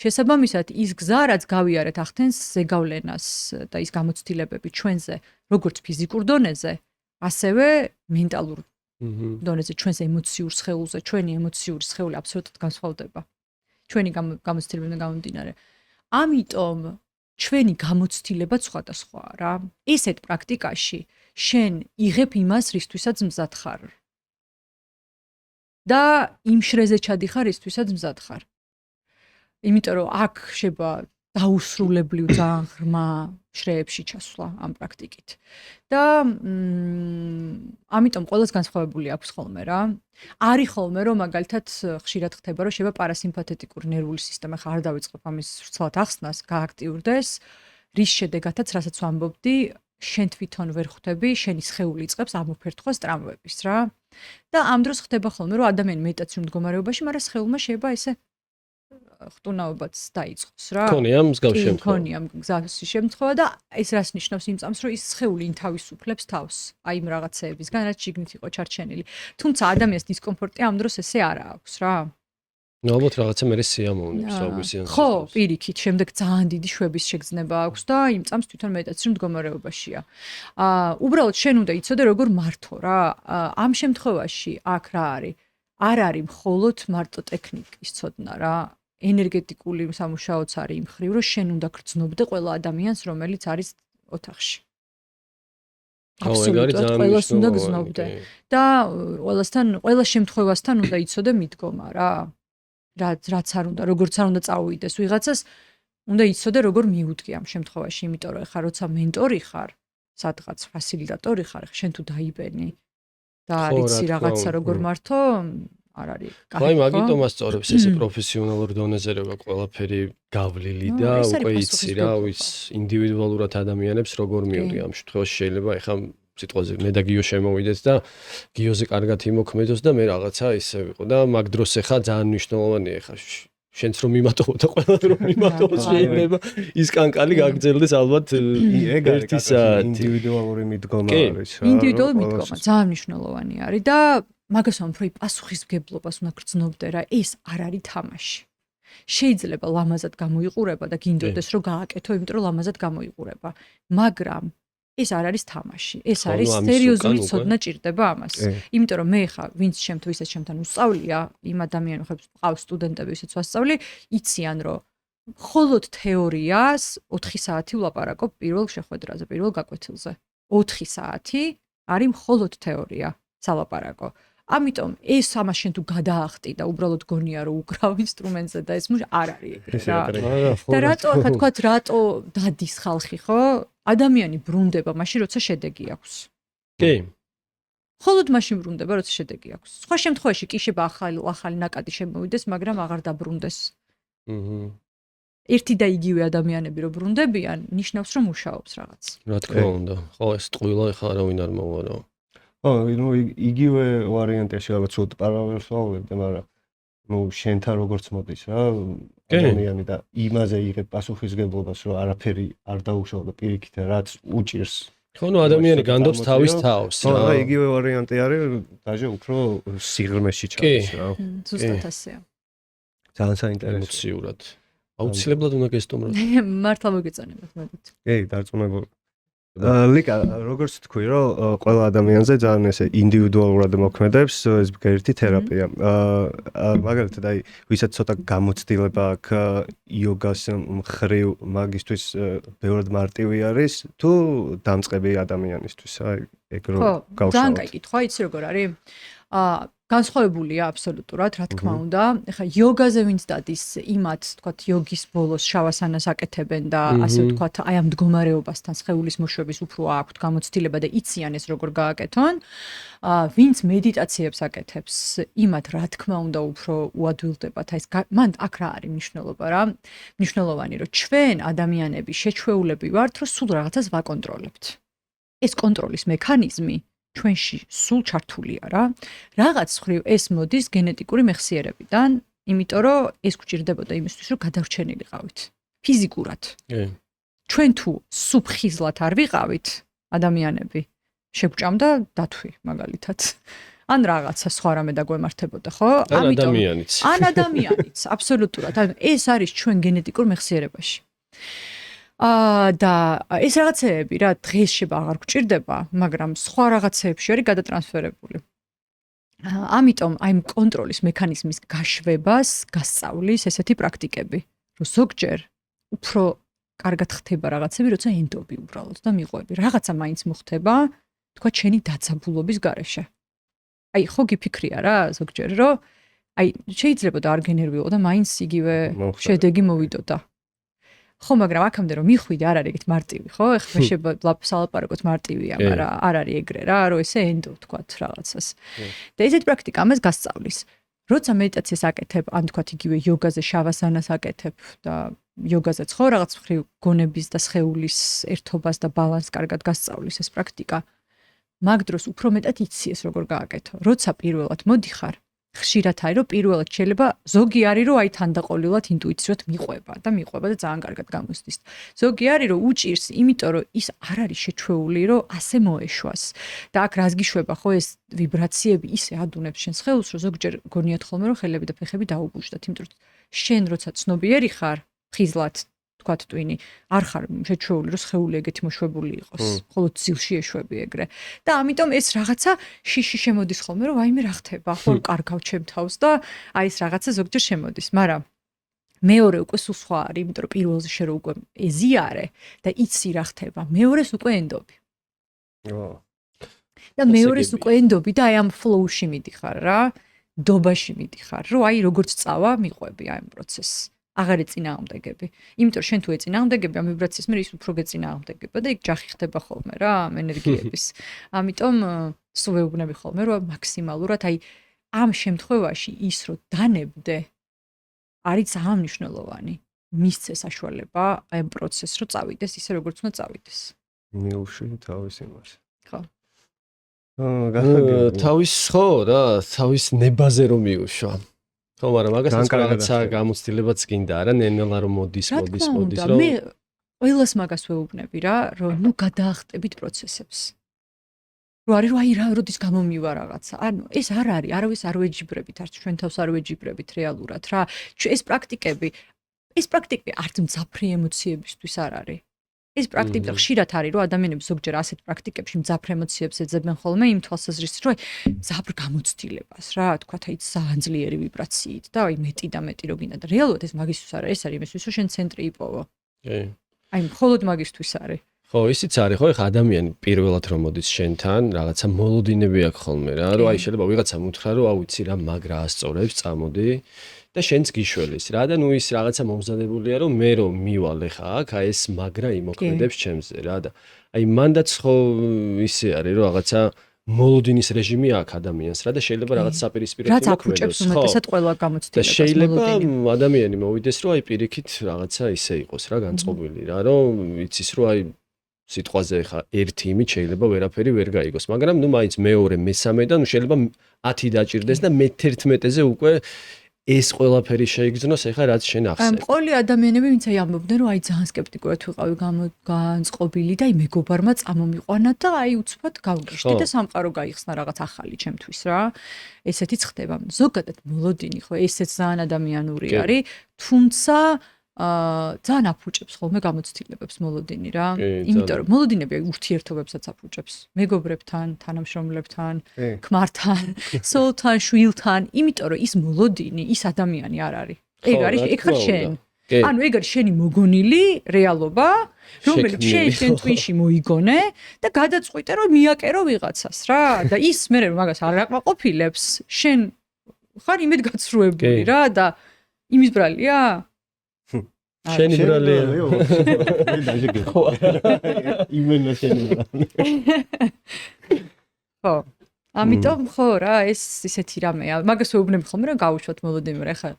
შესაბამისად ის გზა, რაც გავიარეთ, ახდენს ზეგავლენას და ის გამოცდილებები ჩვენზე, როგორც ფიზიკურ დონეზე, ასევე მენტალურ დონეზე, ჩვენს ემოციურ სხეულზე, ჩვენი ემოციური სხეული აბსოლუტურად განსხვავდება. ჩვენი გამოცდილებიდან გამომდინარე. ამიტომ ჩვენი გამოცდილება სხვადასხვაა რა. ესეთ პრაქტიკაში შენ იღებ იმას, რისთვისაც მზად ხარ. და იმ შრეზე ჩადიხარ ისთვისაც მზად ხარ. იმიტომ რომ აქ შეება დაუსრულებლივ ძალიან ღრმა შრეებში ჩასვლა ამ პრაქტიკით. და ამიტომ ყოველს განსხვავებული აქვს ხოლმე რა. არის ხოლმე რომ მაგალითად ხშირად ხდება რომ შეება პარასიმპათეტიკური ნერვული სისტემა ხარ დავიწყებ ამის სრულად ახსნას, გააქტიურდეს, რის შედეგადაც რასაც ვამბობდი, შენ თვითონ ვერ ხვდები, შენი სხეული იწყებს ამოფერთხოს ტრამვების რა. და ამ დროს ხდება ხოლმე რომ ადამიანი მედიტაციურ მდგომარეობაში, მაგრამ სხეულმა შეება ესე ხტუნაობაც დაიწყოს რა. ქონია მსგავს შემთხვევა. ქონია მსგავსი შემთხვევა და ეს რას ნიშნავს იმ წამს, რომ ის სხეული ინთავისუფლებს თავს, აი იმ რაღაცეებისგან, რაც შიგნით იყო ჩარჩენილი. თუმცა ადამიანს დისკომფორტი ამ დროს ესე არა აქვს რა. ნუ ალბათ რაღაცა მე სიამოვნებს აგვისიან. ხო, პირიქით, შემდეგ ძალიან დიდი შვების შეგრძნება აქვს და იმ წამს თვითონ მედიტაციურ მდგომარეობაშია. უბრალოდ შენ უნდა იცოდე როგორ მართო რა. ამ შემთხვევაში აქ რა არის? არ არის მხოლოდ მარტო ტექნიკის ცოდნა რა. ენერგეტიკული სამუშაოც არის იმ ხრივ, რომ შენ უნდა გრძნობდე ყველა ადამიანს, რომელიც არის ოთახში. აბსოლუტურად ყველას უნდა გრძნობდე. და ყველა შემთხვევასთან უნდა იცოდე მიდგომა რა. რაც არ უნდა, როგორც არ უნდა წაუვიდეს ვიღაცას, უნდა იცოდე როგორ მიუდგე ამ შემთხვევაში, იმიტომ რომ ეხლა როცა მენტორი ხარ, სადღაც ფასილიტატორი ხარ, შენ თუ დაიბენი და არიცი რაღაცა როგორ მართო, არ არის კაი. აი მაგიტომ ასწორებს ესე პროფესიონალურ დონეზე რა ყველაფერი გავლილი და უკვე იცი რა, ის ინდივიდუალურად ადამიანებს როგორ მიუღია ამ შემთხვევაში შეიძლება ეხლა სიტყვაზე მე და გიო შემოვიდეთ და გიოზე კარგად იმოქმედოს და მე რაღაცა ისე ვიყო და მაგ დროს ეხლა ძალიან მნიშვნელოვანია ეხლა შენც რომ მიმატო და ყველა რომ მიმატო შეიძლება ის კანკალი გაგრძელდეს ალბათ ერთი საათი. ინდივიდუალური მიდგომა არის რა. ინდივიდუალური მიდგომა ძალიან მნიშვნელოვანი არის და მაგას ვამბობ, რომ პასუხისმგებლობას უნდა გრძნობდე რა, ეს არ არის თამაში. შეიძლება ლამაზად გამოიყურება და გინდოდეს რომ გააკეთო, იმიტომ რომ ლამაზად გამოიყურება, მაგრამ ეს არ არის თამაში. ეს არის სერიოზული ცოდნა ჭირდება ამას. იმიტომ რომ მე ხა ვინც შემთხვევით ჩემთან უსწავლია, იმ ადამიანებს ყავს სტუდენტები, ვისაც ვასწავლი, იციან რომ მხოლოდ თეორიას 4 საათი ვლაპარაკობ პირველ შეხვედრაზე, პირველ გაკვეთილზე. 4 საათი არის მხოლოდ თეორია, სალაპარაკო. ამიტომ ეს ამას შენ თუ გადაახტი და უბრალოდ გონია რომ უკრავ ინსტრუმენტზე და ეს არ არის ეგრე რა. და რატო ახლა თქვათ რატო დადის ხალხი ხო? ადამიანი ბრუნდება მაშინ როცა შედეგი აქვს. კი. მხოლოდ მაშინ ბრუნდება როცა შედეგი აქვს. სხვა შემთხვევაში კი შეიძლება ახალი ნაკადი შემოვიდეს, მაგრამ აღარ დაბრუნდეს. ერთი და იგივე ადამიანები რო ბრუნდებიან, ნიშნავს რომ მუშაობს რაღაც. რა თქმა უნდა. ხო ეს ტყუილა ახლა არავინ არ მოვა რა. ნუ იგივე ვარიანტია შეიძლება ცუდ პარალელს ვავლებდე, მაგრამ ნუ შენთან როგორც მოდის რა ადამიანი და იმაზე იღებ პასუხისგებლობას, რომ არაფერი არ დაუშვა და პირიქით რაც უჭირს. ხო, ნუ ადამიანი განდობს თავის თავს რა. და იგივე ვარიანტი არის, დაჟე უფრო სიღრმეში ჩადის რა. ზუსტად ასეა. ძალიან საინტერესო. ემოციურად. აუცილებლად უნდა გესტუმროთ. მართლა მოგეწონებათ მაგით. კი, დარწმუნებული. ლიკა, როგორც თქვი, რომ ყველა ადამიანზე ძალიან ესე ინდივიდუალურად მოქმედებს ეს ბგერითი თერაპია. მაგალითად, აი, ვისაც ცოტა გამოცდილება აქვს იოგას მხრივ, მაგისთვის ბევრად მარტივი არის, თუ დამწყები ადამიანისთვის, აი, ეგ რო გავშალოთ. ძალიან კაი კითხვა, იცი როგორ არის? განსხვავებულია აბსოლუტურად, რა თქმა უნდა. ეხლა იოგაზე ვინც დადის, იმათ, თქვათ, იოგის ბოლოს შავასანას აკეთებენ და ასე ვთქვათ, აი ამ მდგომარეობასთან სხეულის მოშვების უფრო აქვთ გამოცდილება და იციან ეს როგორ გააკეთონ. ვინც მედიტაციებს აკეთებს, იმათ რა თქმა უნდა უფრო უადვილდებათ. აი ეს მან აქ რა არის მნიშვნელობა რა? მნიშვნელოვანი რომ ჩვენ ადამიანები შეჩვეულები ვართ, რომ სულ რაღაცას ვაკონტროლებთ. ეს კონტროლის მექანიზმი ჩვენში სულ ჩართულია რა. რაღაც ხრივ ეს მოდის გენეტიკური მეხსიერებიდან, იმიტომ რომ ეს გვჭირდებოდა იმისთვის, რომ გადარჩენილიყავით ფიზიკურად. ჩვენ თუ სუფხიზლად არ ვიყავით ადამიანები, შეგვჭამდა დათვი მაგალითად. ან რაღაცა სხვა რამე დაგვემართებოდა, ხო? ამიტომ ან ადამიანიც, აბსოლუტურად. ანუ ეს არის ჩვენ გენეტიკურ მეხსიერებაში. და ეს რაღაცეები რა დღეს შეიძლება აღარ გვჭირდება, მაგრამ სხვა რაღაცეებში არის გადატრანსფერებული. ამიტომ აი კონტროლის მექანიზმის გაშვებას გასწავლის ესეთი პრაქტიკები, რომ ზოგჯერ უფრო კარგად ხდება რაღაცები, როცა ენდობი უბრალოდ და მიყვები. რაღაცა მაინც მოხდება, თქვა ჩენი დაძაბულობის გარეშე. აი ხო გიფიქრია რა ზოგჯერ რომ აი შეიძლება და არ გენერვიულო და მაინც იგივე შედეგი მოვიდოდა. ხო, მაგრამ აქამდე რომ მიხვიდე არ არის ეგეთ მარტივი, ხო? ეხლა სალაპარაკოთ მარტივია, მაგრამ არ არის ეგრე რა, რომ ესე ენდო თქვათ რაღაცას. და ესეთი პრაქტიკა ამას გასწავლის. როცა მედიტაციას აკეთებ, ან თქვათ იგივე იოგაზე შავასანას აკეთებ და იოგაზეც ხო რაღაც მხრივ გონების და სხეულის ერთობას და ბალანსს კარგად გასწავლის ეს პრაქტიკა. მაგ დროს უფრო მეტად იცი ეს როგორ გააკეთო. როცა პირველად მოდიხარ, ხშირად არის რომ პირველად შეიძლება ზოგი არის რომ აი თანდაყოლილად ინტუიციურად მიყვება და ძალიან კარგად გამოსდის. ზოგი არის რომ უჭირს, იმიტომ რომ ის არ არის შეჩვეული რომ ასე მოეშვას. და აქ რას გიშვება ხო ეს ვიბრაციები ისე ადუნებს შენ სხეულს რომ ზოგჯერ გონიათ ხოლმე რომ ხელები და ფეხები დაუგუშტათ, იმიტომ რომ შენ როცა ცნობიერი ხარ, ხიზლად თქვათ ტვინი, არ ხარ შეჩვეული რომ სხეული ეგეთი მოშვებული იყოს. ხოლო ძილში ეშვები ეგრე. და ამიტომ ეს რაღაცა შიში შემოდის ხოლმე რომ აიმე რა ხდება, ხო კარგავ ჩემ თავს და აი ეს რაღაცა ზოგჯერ შემოდის, მაგრამ მეორე უკვე სულ სხვა არის, იმიტომ რომ პირველზე შე რო უკვე ეზიარე და იცი რა ხდება, მეორეს უკვე ენდობი. და მეორეს უკვე ენდობი და აი ამ ფლოუში მიდიხარ რა, დობაში მიდიხარ, რომ აი როგორც წავა, მიყვები აი ამ პროცესს. აღარ ეწინააღმდეგები. იმიტომ რომ შენ თუ ეწინააღმდეგები ამ ვიბრაციის მე ის უფრო გეწინააღმდეგება და იქ ჯახი ხდება ხოლმე რა ამ ენერგიების. ამიტომ სულ ვეუბნები ხოლმე რომ მაქსიმალურად აი ამ შემთხვევაში ის რომ დანებდე არის ძალიან მნიშვნელოვანი. მისცე საშუალება აი ამ პროცესს რომ წავიდეს ისე როგორც უნდა წავიდეს. მიუშვი თავის იმას. ხო. თავის ხო რა, თავის ნებაზე რომ მიუშვა. ხო, მაგრამ მაგასაც რაღაცა გამოცდილებაც გინდა არა, ნელა რომ მოდის რომ მე ყველას მაგას ვეუბნები რა, რომ ნუ გადაახტებით პროცესებს. რომ არის რომ აი რა როდის გამომივა რაღაცა. ანუ ეს არ არის, არავის არ ვეჯიბრებით, არც ჩვენ თავს არ ვეჯიბრებით რეალურად რა. ეს პრაქტიკები არც მძაფრი ემოციებისთვის არ არის. ეს პრაქტიკა ხშირად არის რომ ადამიანები ზოგჯერ ასეთ პრაქტიკებში მძაფრ ემოციებს ეძებენ ხოლმე იმ თვალსაზრისით რომ მძაფრ გამოცდილებას რა თქვათ აი ძალიან ძლიერი ვიბრაციით და აი მეტი და მეტი რო გინდა და რეალურად ეს მაგისთვის არა ეს არის იმისთვის რომ შენ ცენტრი იპოვო. აი მხოლოდ მაგისთვის არის. ხო, ისიც არის ხო, ეხა ადამიანი პირველად რომ მოდის შენთან, რაღაცა მოლოდინები აქვს ხოლმე რა, რომ აი შეიძლება ვიღაცამ უთხრა რომ აუ იცი რა მაგრა ასწორებს, წამოდი და შენც გიშველის რა და ნუ ის რაღაცა მომზადებულია რომ მე რომ მივალ ეხა აქ აი ეს მაგრა იმოქმედებს ჩემზე რა და აი მანდაც ხო ისე არის რომ რაღაცა მოლოდინის რეჟიმი აქვს ადამიანს რა და შეიძლება რაღაც საპირისპირო იმოქმედოს. რაც აფუჭებს უმეტესად ყველა გამოცდილებას. და შეიძლება ადამიანი მოვიდეს რომ აი პირიქით რაღაცა ისე იყოს რა განწყობილი რა რომ იცის რომ აი სიტყვაზე ხა ერთი იმით შეიძლება ვერაფერი ვერ გაიგოს, მაგრამ ნუ მაინც მეორე, მესამე და ნუ შეიძლება 10 დაჭირდეს და მე-11-ზე უკვე ეს ყველაფერი შეიგრძნოს ეხა რაც შენ ახსენე. ყველი ადამიანები ვინც აი ამბობდნენ რომ აი ძალიან სკეპტიკურად ვიყავი განწყობილი და აი მეგობარმა წამომიყვანა და აი უცბად გავგიშდი და სამყარო გაიხსნა რაღაც ახალი ჩემთვის რა. ესეთიც ხდება. ზოგადად მოლოდინი ხო ესეც ძალიან ადამიანური არის, თუმცა ძალიან აფუჭებს ხოლმე გამოცდილებებს მოლოდინი რა. იმიტომ რომ მოლოდინები ურთიერთობებსაც აფუჭებს. მეგობრებთან, თანამშრომლებთან, ქმართან, სოლთან, შვილთან, იმიტომ რომ ის მოლოდინი, ის ადამიანი არ არის. ეგ არის, ეგ ხარ შენ. ანუ ეგ არის შენი მოგონილი რეალობა, რომელიც შენ ტვინში მოიგონე და გადაწყვიტე რომ მიაკერო ვიღაცას რა და ის მე რომ მაგას არ აყვაყოფილებს, შენ ხარ იმედგაცრუებული რა და იმის ბრალია? შენი ბრალია. მე დაჟეგე. ხო. იმენა შენი ბრალია. ხო. ამიტომ ხო რა, ეს ისეთი რამეა. მაგას ვეუბნები ხოლმე რომ გავუშვათ მოლოდინი, მაგრამ ეხლა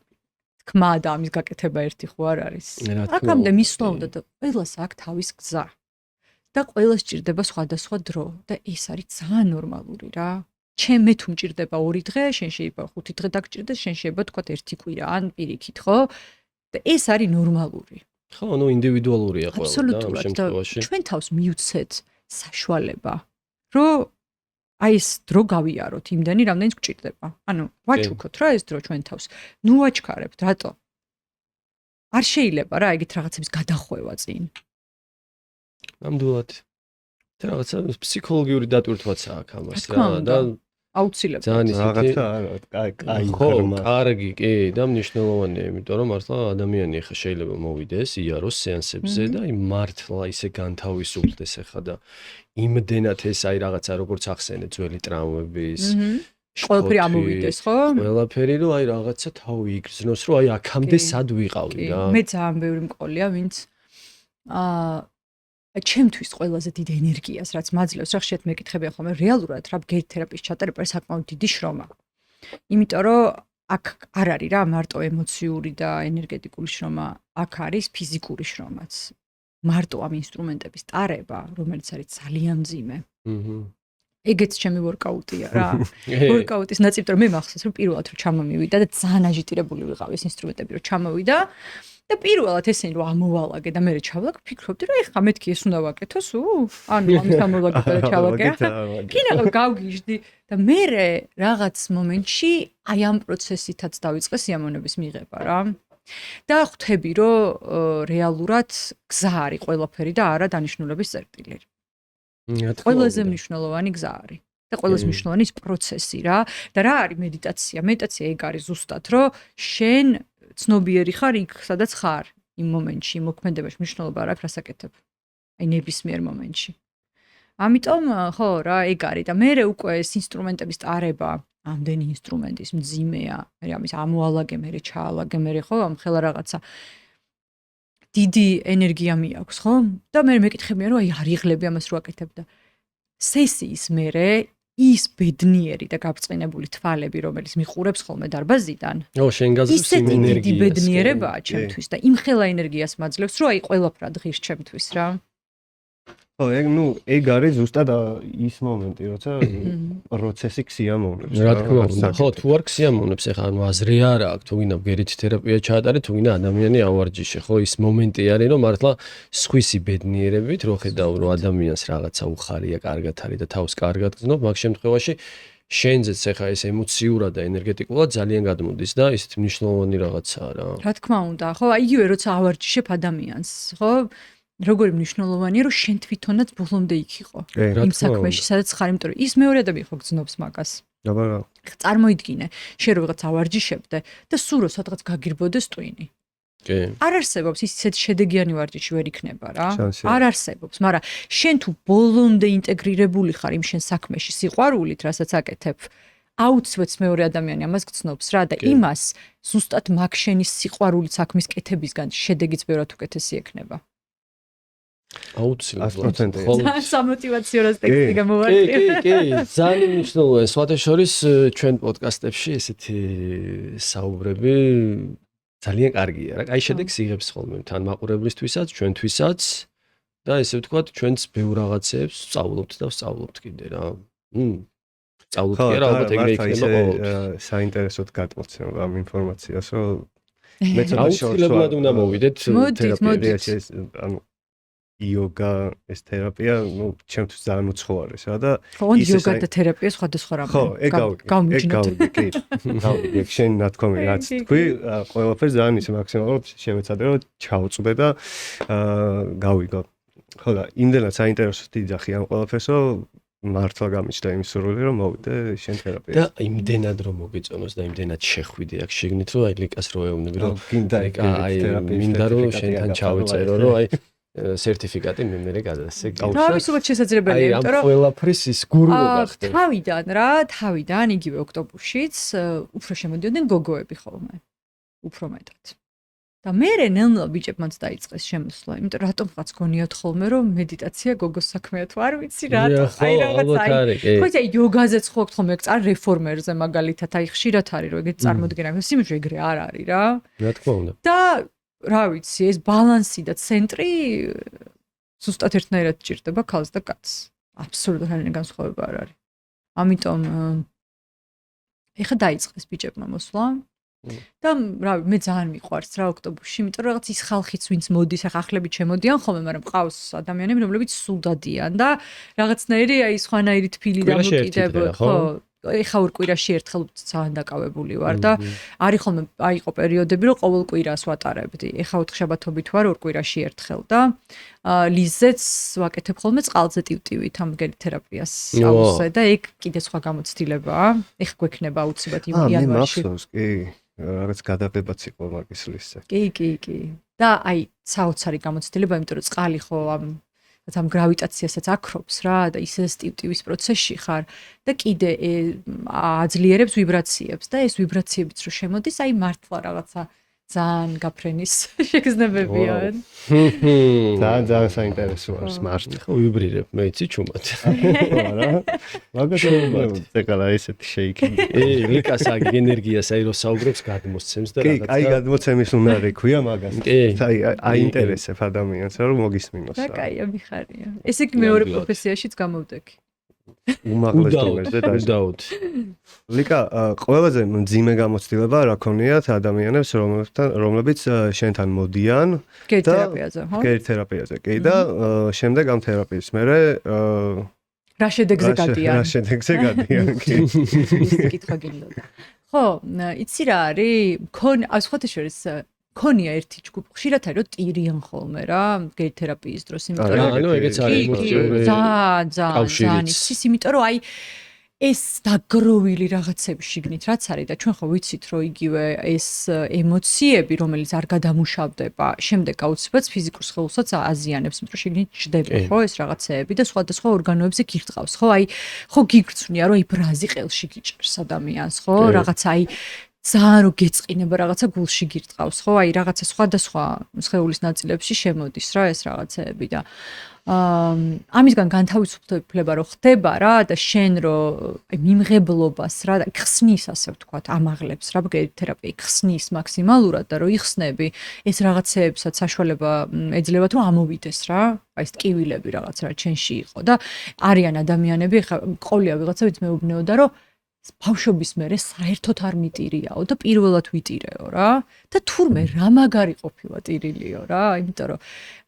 თქმა და ამის გაკეთება ერთი ხო არ არის. აქამდე მისვლა უნდა და ყველას აქვს თავის გზა. და ყველას ჭირდება სხვადასხვა დრო და ეს არის ძალიან ნორმალური რა. მე თუ მჭირდება 2 დღე, შენ შეიძლება 5 დღე დაგჭირდეს, შენ შეიძლება თქვა 1 კვირა ან პირიქით, ხო? და ეს არის ნორმალური. ხო, ნუ ინდივიდუალურია ყველა და ამ შემთხვევაში. ჩვენ თავს მიუცეთ საშუალება, რომ აი ეს დრო გავიაროთ, იმდენი რამდენიც გჭირდება. ანუ ვაჩუქოთ რა ეს დრო ჩვენ თავს. ნუ ვაჩქარებთ, რატო? არ შეიძლება რა ეგეთ რაღაცების გადახვევა წინ. ნამდვილად. და რაღაცა ფსიქოლოგიური დატვირთვაცა აქვს ამას რა და აუცილებლად ძალიან ისეთი რაღაცა არა, კაი ხო, კარგი, კი, და მნიშვნელოვანია, იმიტომ რომ მართლა ადამიანი ახლა შეიძლება მოვიდეს იაროს სეანსებზე და აი მართლა ისე განთავისუფლდეს ახლა და იმდენად ეს აი რაღაცა როგორც ახსენე ძველი ტრაუმების ყველაფერი ამოვიდეს, ხო? ყველაფერი რომ აი რაღაცა თავი იგრძნოს, რომ აი აქამდე სად ვიყავი რა. მე ძალიან ბევრი მყოლია, ვინც ჩემთვის ყველაზე დიდ ენერგიას, რაც მაძლევს, რა ხშირად მეკითხებიან ხოლმე, რეალურად რა გერით თერაპიის ჩატარება არის საკმაოდ დიდი შრომა. იმიტომ რომ აქ არ არის რა მარტო ემოციური და ენერგეტიკული შრომა, აქ არის ფიზიკური შრომაც. მარტო ამ ინსტრუმენტების ტარება, რომელიც არის ძალიან მძიმე. ეგეც ჩემი ვორკაუტია რა. ვორკაუტის ნაწილი, რომ მე მახსოვს, რომ პირველად რომ ჩამომივიდა და ძალიან აჟიტირებული ვიყავი ეს ინსტრუმენტები რომ ჩამოვიდა და პირველად ესენი რომ ამოვალაგე და მე ჩავლაგ, ფიქრობდი რომ ეხლა მეთქი ეს უნდა ვაკეთო სუ? ანუ ამით ამოვალაგე და ჩავაგე. კიდევ გავგიჟდი და მე რაღაც მომენტში აი ამ პროცესითაც დავიწყე სიამოვნების მიღება რა. და ხვდები რომ რეალურად გზა არის ყველაფერი და არა დანიშნულების წერტილი. ყველაზე მნიშვნელოვანი გზა არის და ყველაზე მნიშვნელოვანი ის პროცესი რა და რა არის მედიტაცია? მედიტაცია ეგ არის ზუსტად რომ შენ ცნობიერი ხარ იქ სადაც ხარ იმ მომენტში, მოქმედებაში მნიშვნელობა არ აქვს რას აკეთებ. აი ნებისმიერ მომენტში. ამიტომ ხო რა ეგ არის და მე უკვე ეს ინსტრუმენტების ტარება ამდენი ინსტრუმენტის მძიმეა, მე ამის ამოალაგე, მე ჩაალაგე, მე ხო ამ ხელა რაღაცა დიდი ენერგია მიაქვს, ხო? და მე მეკითხებიან რომ აი არ იღლები ამას რო აკეთებ და სესიის მერე ის ბედნიერი და გაბრწყინებული თვალები, რომელიც მიყურებს ხოლმე დარბაზიდან. შენ გაზრდილი ენერგია. დიდი ბედნიერებაა ჩემთვის და იმ ხელა ენერგიას მაძლევს, რომ აი ყველაფრად ღირს ჩემთვის რა. ხო, ეგ არის ზუსტად ის მომენტი, როცა პროცესი ქსიამოვნებს. რა თქმა უნდა, ხო, თუ არ ქსიამოვნებს, ახლა ანუ აზრი არ აქვს, თუ გინდა ბგერითი თერაპია ჩაატარე, თუ გინდა ადამიანი ავარჯიშე, ხო, ის მომენტი არის, რომ მართლა სხვისი ბედნიერებით რო ხედავ, რომ ადამიანს რაღაცა უხარია, კარგად არის და თავს კარგად გრძნობ, მაგ შემთხვევაში შენზეც ახლა ეს ემოციურად და ენერგეტიკულად ძალიან გადმოდის და ისეთ მნიშვნელოვანი რაღაცაა რა. რა თქმა უნდა, ხო, იგივე როცა ავარჯიშებ ადამიანს, ხო? როგორი მნიშვნელოვანია რომ შენ თვითონაც ბოლომდე იქ იყო იმ საქმეში სადაც ხარ, იმიტომ რომ ის მეორე ადამიანი ხო გძნობს მაგას. აბა წარმოიდგინე, შენ რო რაღაც ავარჯიშებდე და სულ რო სადღაც გაგირბოდეს ტვინი. კი. არ არსებობს ისეთი შედეგიანი ვარჯიში ვერ იქნება რა. არ არსებობს, მაგრამ შენ თუ ბოლომდე ინტეგრირებული ხარ იმ შენ საქმეში სიყვარულით, რასაც აკეთებ, აუცილებლად მეორე ადამიანი ამას გძნობს რა და იმას ზუსტად მაგ შენის სიყვარულით საქმის კეთებისგან შედეგიც ბევრად უკეთესი ექნება. აუცილებლად. სამოტივაციო ტექსტი გამოვაკეთე. კი, ძალიან მნიშვნელოვანია. სხვათა შორის ჩვენ პოდკასტებში ესეთი საუბრები ძალიან კარგია რა. აი შედეგს იღებს ხოლმე თან მაყურებლისთვისაც, ჩვენთვისაც და ესე ვთქვათ, ჩვენც ბევრ რაღაცებს სწავლობთ და სწავლობთ კიდე რა. სწავლობთ კი რა, ალბათ ეგრე იქნება ყოველთვის. საინტერესოდ გადმოცემ ამ ინფორმაციას, რომ მეც აუცილებლად უნდა მოვიდეთ თერაპიაში, ანუ იოგა, ეს თერაპია, ჩემთვის ძალიან უცხოა რა და იოგა და თერაპია სხვადასხვა რამე. ხო, გავმიჩნევთ. კი. ეგ შენ ნათქვამი რაც თქვი, ყველაფერს ძალიან ისე მაქსიმალურად შევეცადე, რომ ჩავწვდე და გავიგო. ხო და იმდენად საინტერესო დიძახი ამ ყველაფერს, რომ მართლა გამიჩნდა იმ სურვილი, რომ მოვიდე შენ თერაპიაში. და იმდენად რომ მოგეწონოს და იმდენად შეხვიდე აქ შეგნით, რომ აი ლიკას რო ეუბნები, რომ მინდა რომ შენთან ჩავეწერო, რომ აი სერტიფიკატი მე გადასცე. თავისუფლად შესაძლებელია, იმიტომ რომ ყველაფრის ის გურუობა ხდება. თავიდან იგივე ოქტომბერშიც უფრო შემოდიოდნენ გოგოები ხოლმე. უფრო მეტად. და მე ნელ-ნელა ბიჭებმაც დაიწყეს შემოსვლა, იმიტომ რომ რატომღაც გონიათ ხოლმე რომ მედიტაცია გოგოს საქმეა თუ არ ვიცი რატო. აი რაღაცა. ხო იცი იოგაზეც ხო ხოლმე წარ რეფორმერზე მაგალითად აი ხშირად არის რომ ეგეთ წარმოდგენა აქვს, სიმართლე ეგრე არ არის რა. რა თქმა უნდა. და რა ვიცი, ეს ბალანსი და ცენტრი ზუსტად ერთნაირად ჭირდება ქალს და კაცს. აბსოლუტურად რამე განსხვავება არ არის. ამიტომ ეხა დაიწყეს ბიჭებმა მოსვლა. და რა მე ძალიან მიყვარს რა ოქტომბერში, იმიტომ რომ რაღაც ის ხალხიც ვინც მოდის, ახლა ახლები ჩემოდიან ხოლმე, მაგრამ ყავს ადამიანები, რომლებიც სულ დადიან და რაღაცნაირი აი სხვანაირი თბილი დამოკიდებულება, ხო? ეხა ორ კვირაში ერთხელ ძალიან დაკავებული ვარ და არის ხოლმე აიყო პერიოდები, რომ ყოველ კვირას ვატარებდი. ეხა 4 შაბათობით ვარ ორ კვირაში ერთხელ და ლიზეც ვაკეთებ ხოლმე წყალზე ტივტივით ამ გელი თერაპიას აუზე და ეგ კიდე სხვა გამოცდილებაა. ეხა გვექნება აუცილებლად იანვარში. მახსოვს, კი. რაღაც გადაღებაც იყო მაგის ლისზე. კი. და აი საოცარი გამოცდილება, იმიტომ რომ წყალი ხო ამ ამ გრავიტაციასაც აქრობს რა და ისე სტივტივის პროცესში ხარ და კიდე აძლიერებს ვიბრაციებს და ეს ვიბრაციებიც რო შემოდის, აი მართლა რაღაცა ძალიან გაფრენის შეგრძნებებია. ძალიან საინტერესო არის მართლა. ხო ვიბრირებ, მე იცი ჩუმად. არა? მაგას ეკალა ესეთი შეიქმნა. ლიკას აგ ენერგიას აი რო საუბრობს გადმოსცემს და რაღაცა. კი, აი გადმოცემის უნარი ქვია მაგას. აი აინტერესებ ადამიანს რომ მოგისმინოს. და კაია მიხარია. ესე იგი მეორე პროფესიაშიც გამოვდექი. უმაღლეს უდაოდ. ლიკა, ყველაზე მძიმე გამოცდილება რა ქონიათ ადამიანებს, რომლებიც შენთან მოდიან გეითერაპიაზე, ხო? გეითერაპიაზე, კი და შემდეგ ამ თერაპიის მერე რა შედეგზე გადიან? რა შედეგზე გადიან, კი. ის კითხვა გინდოდა. ხო, იცი რა არის? სხვათა შორის ქონია ერთი ჯგუფი, ხშირად არის რომ ტირიან ხოლმე რა, გეითერაპიის დროს, იმიტომ რომ ანუ ეგეც არის ემოციური ძალიან ის, იმიტომ რომ აი ეს დაგროვილი რაღაცები შიგნით რაც არის და ჩვენ ხო ვიცით რომ იგივე ეს ემოციები რომელიც არ გადამუშავდება შემდეგ აუცილებლად ფიზიკურ სხეულსაც აზიანებს იმიტომ რომ შიგნით ჯდება ხო ეს რაღაცეები და სხვადასხვა ორგანოებზე გიღწავს ხო აი ხო გიგრძვნია რომ აი ბრაზი ყელში გიჭერს ადამიანს ხო რაღაცა აი ძალიან რო გეწყინება რაღაცა გულში გირტყავს ხო აი რაღაცა სხვადასხვა სხეულის ნაწილებში შემოდის რა ეს რაღაცეები და ამისგან განთავისუფლება რო ხდება რა და შენ რო აი მიმღებლობას რა და ხსნის ასე ვთქვათ ამაღლებს რა გეითერაპია ხსნის მაქსიმალურად და რო იხსნები ეს რაღაცეებსაც საშუალება ეძლევა თუ ამოვიდეს რა აი ეს ტკივილები რაღაც რა ჩენში იყო და არიან ადამიანები ხა ყოლია ვიღაცა ვიც მეუბნეოდა რომ ბავშვობის მერე საერთოდ არ მიტირიაო და პირველად ვიტირეო რა და თურმე რა მაგარი ყოფილა ტირილიო რა იმიტომ რომ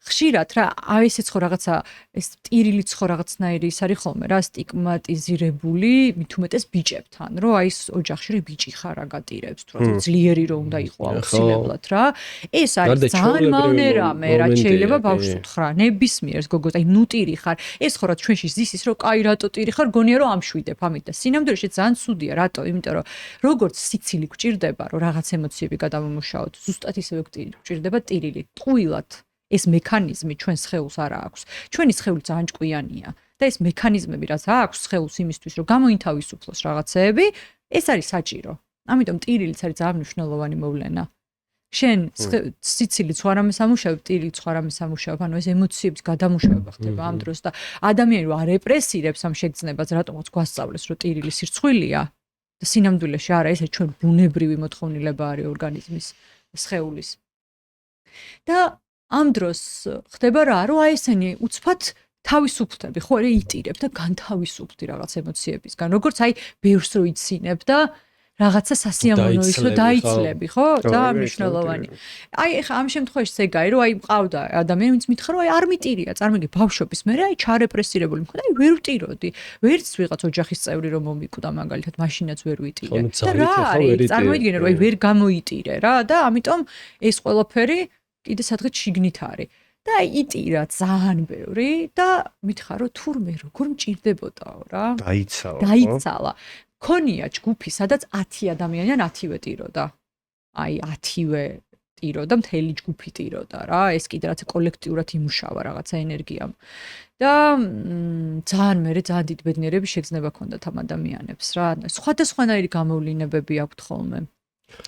ხშირად რა აი ესეც ხო რაღაცა ეს ტირილიც ხო რაღაცნაირი ის არის ხოლმე რა სტიგმატიზირებული მით უმეტეს ბიჭებთან რომ აი ეს ოჯახში რა ბიჭი ხარ რა გატირებს თუ რა ძლიერი რო უნდა იყო აუცილებლად რა ეს არის ძალიან მავნე რამე რა შეიძლება ბავშვს უთხრა ნებისმიერს გოგოს აი ნუ ტირი ხარ ეს ხო რა ჩვენში ზისის რომ კაი რატო ტირი ხარ გონია რომ ამშვიდებ ამით და სინამდვილეში ძალიან სუდია რატო იმიტომ რომ როგორც სიცილი გვჭირდება რომ რაღაც ემოციები გადამომუშავოთ ზუსტად ისევე გვჭირდება ტირილი ტყუილად ეს მექანიზმი ჩვენ სხეულს არ აქვს ჩვენი სხეული ძალიან ჭკვიანია და ეს მექანიზმები რაც აქვს სხეულს იმისთვის რომ გამოინთავისუფლოს რაღაცეები ეს არის საჭირო ამიტომ ტირილიც არის ძალიან მნიშვნელოვანი მოვლენა შენ სიცილი სხვა რამეს ამუშავებ ტირილი სხვა რამეს ამუშავებ ანუ ეს ემოციების გადამუშავება ხდება ამ დროს და ადამიანი რო არეპრესირებს ამ შეგრძნებას რატომაც გვასწავლეს რომ ტირილი სირცხვილია და სინამდვილეში არა ეს ჩვენ ბუნებრივი მოთხოვნილება არის ორგანიზმის სხეულის და ამ დროს ხდება რა რომ აი ესენი უცბად თავისუფლდები ხო რა იტირებ და განთავისუფლდი რაღაც ემოციებისგან როგორც აი ბევრს რო იცინებ და რაღაცა სასიამოვნო ის რომ დაიცლები ხო ძალიან მნიშვნელოვანი აი ეხა ამ შემთხვევაში ეგაი რომ აი მყავდა ადამიანი ვინც მითხრა რომ აი არ მიტირია წარმოგიდგენთ ბავშვობის მერე აი ჩარეპრესირებული მქონდა აი ვერ ვტიროდი ვერც ვიღაც ოჯახის წევრი რომ მომიკვდა მაგალითად მაშინაც ვერ ვიტირე და რა არის წარმოგიდგენთ რომ აი ვერ გამოიტირე რა და ამიტომ ეს ყველაფერი კიდე სადღაც შიგნით არის და აი იტირა ძალიან ბევრი და მითხრა რომ თურმე როგორ მჭირდებოდაო რა დაიცალა ქონია ჯგუფი, სადაც 10 ადამიანიან 10-ვე ტიროდა. აი 10-ვე ტიროდა, მთელი ჯგუფი ტიროდა რა. ეს კიდე რაც კოლექტიურად იმუშავა რაღაცა ენერგიამ. და ძალიან მერე ძალიან დიდი ბედნიერების შეგრძნება ჰქონდათ ამ ადამიანებს რა. სხვადასხვანაირი გამოვლინებები აქვთ ხოლმე.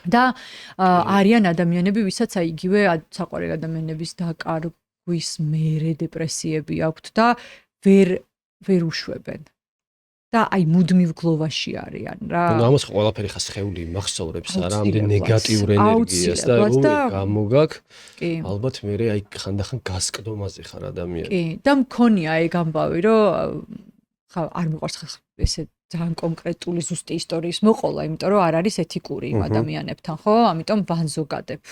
და არიან ადამიანები, ვისაც აი იგივე საყვარელი ადამიანების დაკარგვის მერე დეპრესიები აქვთ და ვერ უშვებენ. და აი მუდმივ გლოვაში არიან რა. ანუ ამას ყველაფერი ხა სხეული მახსოვრებს არა ამდენ ნეგატიურ ენერგიას და გამოგაკ. ალბათ მე აი ხანდახან გასკდომაზე ხარ ადამიანი. კი, და მქონია ეგ ამბავი რომ ხა არ მიყვარს ესე ძალიან კონკრეტული ზუსტი ისტორიის მოყოლა, იმიტომ რომ არ არის ეთიკური იმ ადამიანებთან, ხო? ამიტომ ვანზოგადებ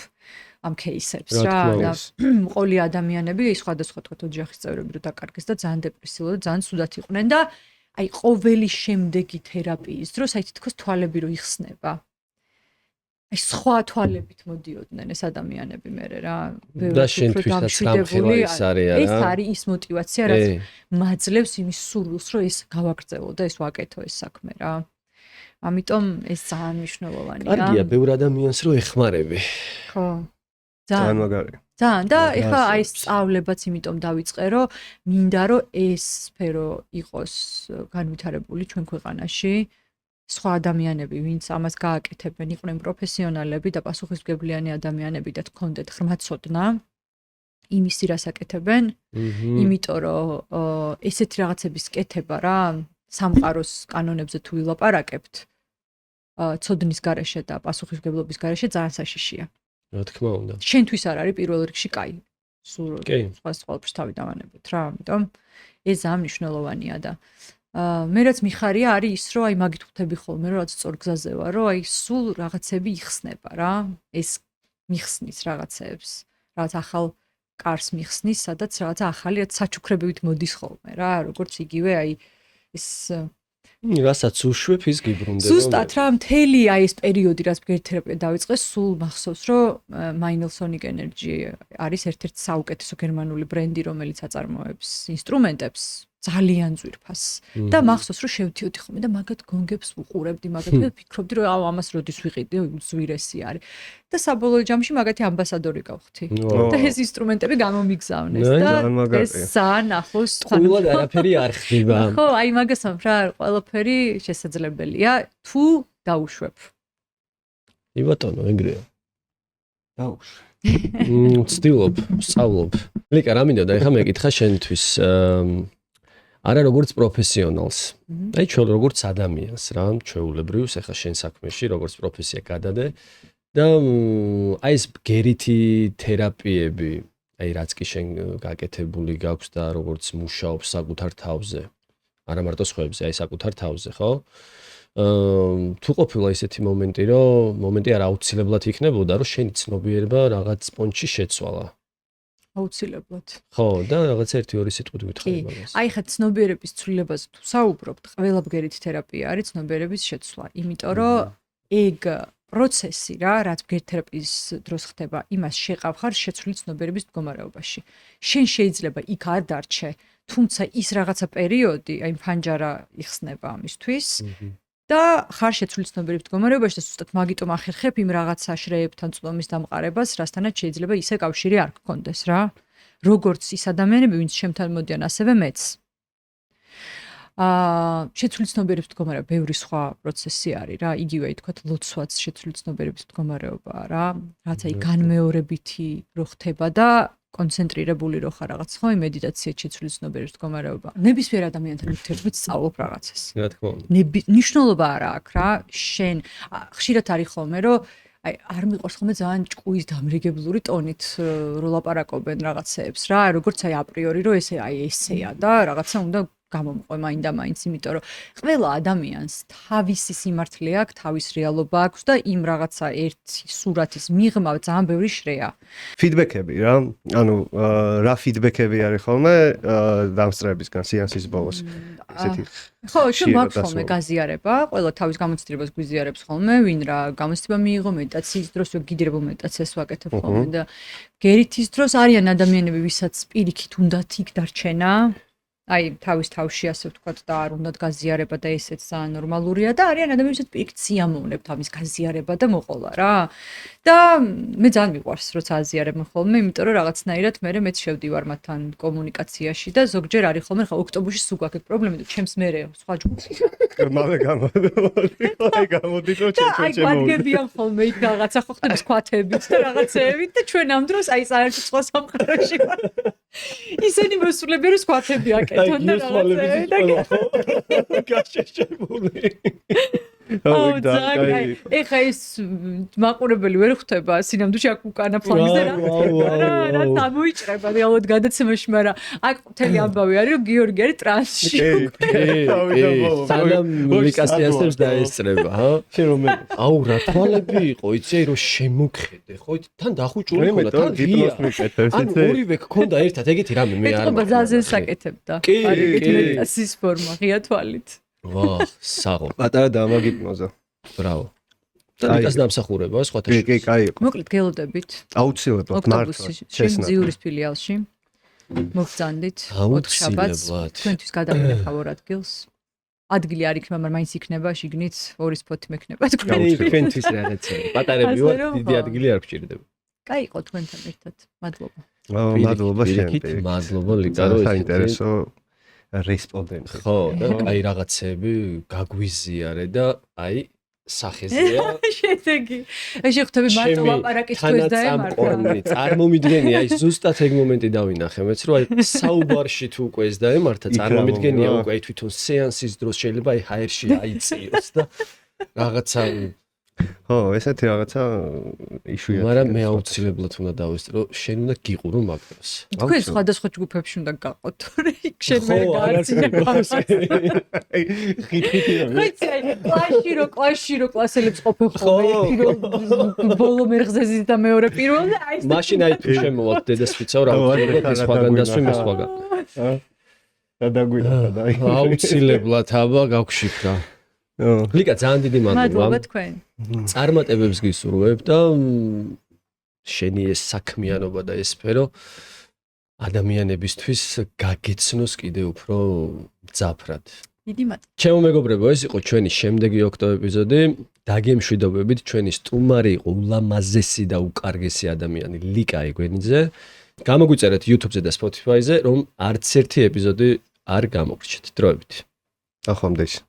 ამ кейსებს რა და მყოლი ადამიანები სხვადასხვა თქო ოჯახის წევრები რო დაკარგეს და ძალიან დეპრესიულად და ძალიან სუდად იყვნენ და აი ყოველი შემდეგი თერაპიის დროს აი თითქოს თვალები რო იხსნება. აი სხვა თვალებით მოდიოდნენ ეს ადამიანები მერე რა. და შენთვისაც რამხელა ის არის რა. ეს არის ის мотиваცია რაც მაძლევს იმის სურვილს რომ ეს გავაგრძელო და ეს ვაკეთო ეს საქმე რა. ამიტომ ეს ძალიან მნიშვნელოვანია. კარგია ბევრ ადამიანს რო ეხმარები. ხო. ძალიან მაგარი. ძალიან და რა ეხლა აი სწავლებს? სწავლებაც იმიტომ დავიწყე, რომ მინდა რომ ეს სფერო იყოს განვითარებული ჩვენ ქვეყანაში. სხვა ადამიანები, ვინც ამას გააკეთებენ, იყვნენ პროფესიონალები და პასუხისმგებლიანი ადამიანები და თქონდეთ ღრმა ცოდნა იმისი რას აკეთებენ, იმიტომ რომ ესეთი რაღაცების კეთება რა, სამყაროს კანონებზე თუ ვილაპარაკებთ, ცოდნის გარეშე და პასუხისმგებლობის გარეშე ძალიან საშიშია. რა თქმა უნდა. შენთვის არ არის პირველ რიგში კაი. სულ კი. სხვა ყველაფერს თავი დავანებოთ რა, ამიტომ ეს ძალიან მნიშვნელოვანია და მე რაც მიხარია არის ის, რომ აი მაგით ხვდები ხოლმე, რომ რაც სწორ გზაზე ვარ, რომ აი სულ რაღაცები იხსნება რა, ეს მიხსნის რაღაცებს, რაღაც ახალ კარს მიხსნის, სადაც რაღაცა ახალი რაც საჩუქრებივით მოდის ხოლმე რა, როგორც იგივე აი ეს რასაც უშვებ ის გიბრუნდება. ზუსტად რა მთელი აი ეს პერიოდი რაც ბგერითერაპია დავიწყე, სულ მახსოვს, რომ Mindelsonic Energy არის ერთ-ერთი საუკეთესო გერმანული ბრენდი, რომელიც აწარმოებს ინსტრუმენტებს ძალიან ძვირფას. და მახსოვს, რომ შევდიოდი ხოლმე და მაგათ გონგებს ვუყურებდი, მაგათ და ვფიქრობდი, რომ აუ ამას როდის ვიყიდი, უძვირესი არის. და საბოლოო ჯამში მაგათი ამბასადორი გავხდი. და ეს ინსტრუმენტები გამომიგზავნეს და ეს ძალიან ახლოს ყოველად არაფერი არ ხდება. ხო, აი მაგასამ რა ყველაფერი შესაძლებელია თუ დაუშვებ. კი ბატონო, ეგრეა. დაუშვე. ვცდილობ, სწავლობ. ლიკა, რა მინდოდა, ეხლა მეკითხა შენთვის არა როგორც პროფესიონალს. აი ჩვენ როგორც ადამიანს რა, ჩვეულებრივს ეხლა შენ საქმეში როგორც პროფესია გადადე და აი ეს ბგერითი თერაპიები, აი რაც კი შენ გაკეთებული გაქვს და როგორც მუშაობს საკუთარ თავზე. არა მარტო სხვებზე, აი საკუთარ თავზე, ხო? თუ ყოფილა ისეთი მომენტი, რომ მომენტი არ აუცილებლად იქნებოდა, რომ შენი ცნობიერება რაღაც პონჩი შეცვალა. აუცილებლად. ხო, და რაღაც 1-2 სიტყვით ვითხარი მაგას. აი ხა ცნობიერების ცვლილებაზე თუ საუბრობთ, ყველა ბგერითი თერაპია არის ცნობიერების შეცვლა, იმიტომ რომ ეგ პროცესი რა, რაც ბგერითერაპიის დროს ხდება, იმას შეყავ ხარ შეცვლილი ცნობიერების მდგომარეობაში. შენ შეიძლება იქ არ დარჩე, თუმცა ის რაღაცა პერიოდი, აი ფანჯარა იხსნება ამისთვის. და ხარ შეცვლილი ცნობიერების მდგომარეობაში და ზუსტად მაგიტომ ახერხებ იმ რაღაცა შრეებთან წვდომის დამყარებას, რასთანაც შეიძლება ისე კავშირი არ გქონდეს რა. როგორც ის ადამიანები, ვინც შემთან მოდიან, ასევე მეც. შეცვლილი ცნობიერების მდგომარეობა ბევრი სხვა პროცესი არის რა, იგივე თქვათ ლოცვაც შეცვლილი ცნობიერების მდგომარეობაა რა. რაც აი განმეორებითი რო ხდება და კონცენტრირებული რო ხარ რაღაც ხო, მედიტაცია შეცვლილი ცნობიერების მდგომარეობა. ნებისმიერ ადამიანთან ურთიერთობით სწავლობ რაღაცას. რა თქმა უნდა. ნიშნულობა არა აქვს რა, შენ ხშირად არის ხოლმე რომ აი არ მიყვარს ხოლმე ძალიან ჭკუის დამრიგებლური ტონით რო ლაპარაკობენ რაღაცეებს რა, როგორც აი აპრიორი რომ ესე აი ესეა და რაღაცა უნდა გამომყვე მაინდა-მაინც, იმიტომ რომ ყველა ადამიანს თავისი სიმართლე აქვს, თავის რეალობა აქვს და იმ რაღაცა ერთი სურათის მიღმა ძალიან ბევრი შრეა. ფიდბექები რა, ანუ რა ფიდბექები არის ხოლმე დამსწრებისგან სეანსის ბოლოს. ესეთი ხო, შენ მაქვს ხოლმე გაზიარება, ყველა თავის გამოცდილებას გვიზიარებს ხოლმე, ვინ რა გამოცდილება მიიღო მედიტაციის დროს, გიდირებულ მედიტაციას ვაკეთებ ხოლმე და გერითის დროს არიან ადამიანები, ვისაც პირიქით უნდათ იქ დარჩენა. აი თავის თავში ასე ვთქვათ და არ უნდათ გაზიარება და ესეც ძალიან ნორმალურია და არიან ადამიანები, ვისაც პირიქით სიამოვნებთ ამის გაზიარება და მოყოლა რა. და მე ძალიან მიყვარს როცა აზიარებენ ხოლმე, იმიტომ რომ რაღაცნაირად მე მეც შევდივარ მათთან კომუნიკაციაში და ზოგჯერ არის ხოლმე ხა ოქტომბერში სულ გაქვს პრობლემა და ჩემს მერე სხვა ჯგუფი. მალე გამოდი რომ აი გვადგებიან ხოლმე იქ რაღაცა ხო ხდება სკვათებით და რაღაცეებით და ჩვენ ამ დროს აი საერთოდ სხვა სამყაროში ვარ. ისინი მოსულებენ რომ სკვათები აკეთონ და რაღაცეებით. გაშეშებული. ეხა ეს მაყურებელი ვერ ხვდება სინამდვილეში აქ უკანა ფლანგზე რა გამოიჭრება რეალურად გადაცემაში, მაგრამ აქ მთელი ამბავი არის რომ გიორგი არის ტრანსში. სანამ ლიკასიანსებს დაესწრება, ჰა? შენ რომელი? აუ რა თვალები იყო, იცი რომ შემოგხედე, ხო? თან დახუჭული ხოდა, თან ღია. ანუ ორივე გქონდა ერთად, ეგეთი რამე მე არ მაქვს. ბაზაზეს აკეთებდა. არის ეგეთი მედიტაციის ფორმა, ღია თვალით. ვა, საღო. პატარა დამაგიტმოზა. ბრავო. და ლიკას დამსახურება სხვათა კი, კაი იყო. მოკლედ გელოდებით. აუცილებლად მართლა. ოქტომბერში ზიურის ფილიალში. მოგწანდით 4 შაბათს. თქვენთვის გადავინახავ ორ ადგილს. ადგილი არ იქნება, მაგრამ მაინც იქნება შიგნით 2 სპოტი მექნება თქვენ. თქვენთვის რაღაცა. პატარები ვარ, დიდი ადგილი არ გჭირდება. კაი იყო თქვენთან ერთად. მადლობა. მადლობა შენ. მადლობა ლიკარო საინტერესო რესპონდენტი. ხო, და აი რაღაცები გაგვიზიარე და აი სახეზეა. შედეგი. ეშე ხვდები მარტო ლაპარაკის თქვენს დაემართა. წარმომიდგენია, აი ზუსტად ეგ მომენტი დავინახე, მეც რომ აი საუბარში თუ უკვე ეს დაემართა, წარმომიდგენია უკვე აი თვითონ სეანსის დროს შეიძლება აი ჰაერში აიწიოს და რაღაცა ხო, ესეთი რაღაცა იშვიათია. მაგრამ მე აუცილებლად უნდა დავესწრო, შენ უნდა გიყურო მაგდროს. თქვენ სხვადასხვა ჯგუფებში უნდა გაყოთ, თორე იქ შენ მე გააცინებს. კლასში რო კლასელებს ყოფენ ხოლმე, პირველ ბოლო მერხზეზის და მეორე პირველ და აი მაშინ აი თუ შემოვალთ დედასფიცაო რა უცილებლად ეს სხვაგან დასვი მე სხვაგან. და დაგვიდა და აუცილებლად აბა გავქშიფრა. ლიკა ძალიან დიდი მადლობა. მადლობა თქვენ. წარმატებებს გისურვებ და შენი ეს საქმიანობა და ეს სფერო ადამიანებისთვის გაგეცნოს კიდე უფრო მძაფრად. დიდი მადლობა. ჩემო მეგობრებო, ეს იყო ჩვენი შემდეგი ოქტო ეპიზოდი. დაგემშვიდობებით, ჩვენი სტუმარი იყო ულამაზესი და უკარგესი ადამიანი ლიკა ეგვენიძე. გამოგვიწერეთ YouTube-ზე და Spotify-ზე, რომ არც ერთი ეპიზოდი არ გამოგრჩეთ. დროებით. ახლა მდეში.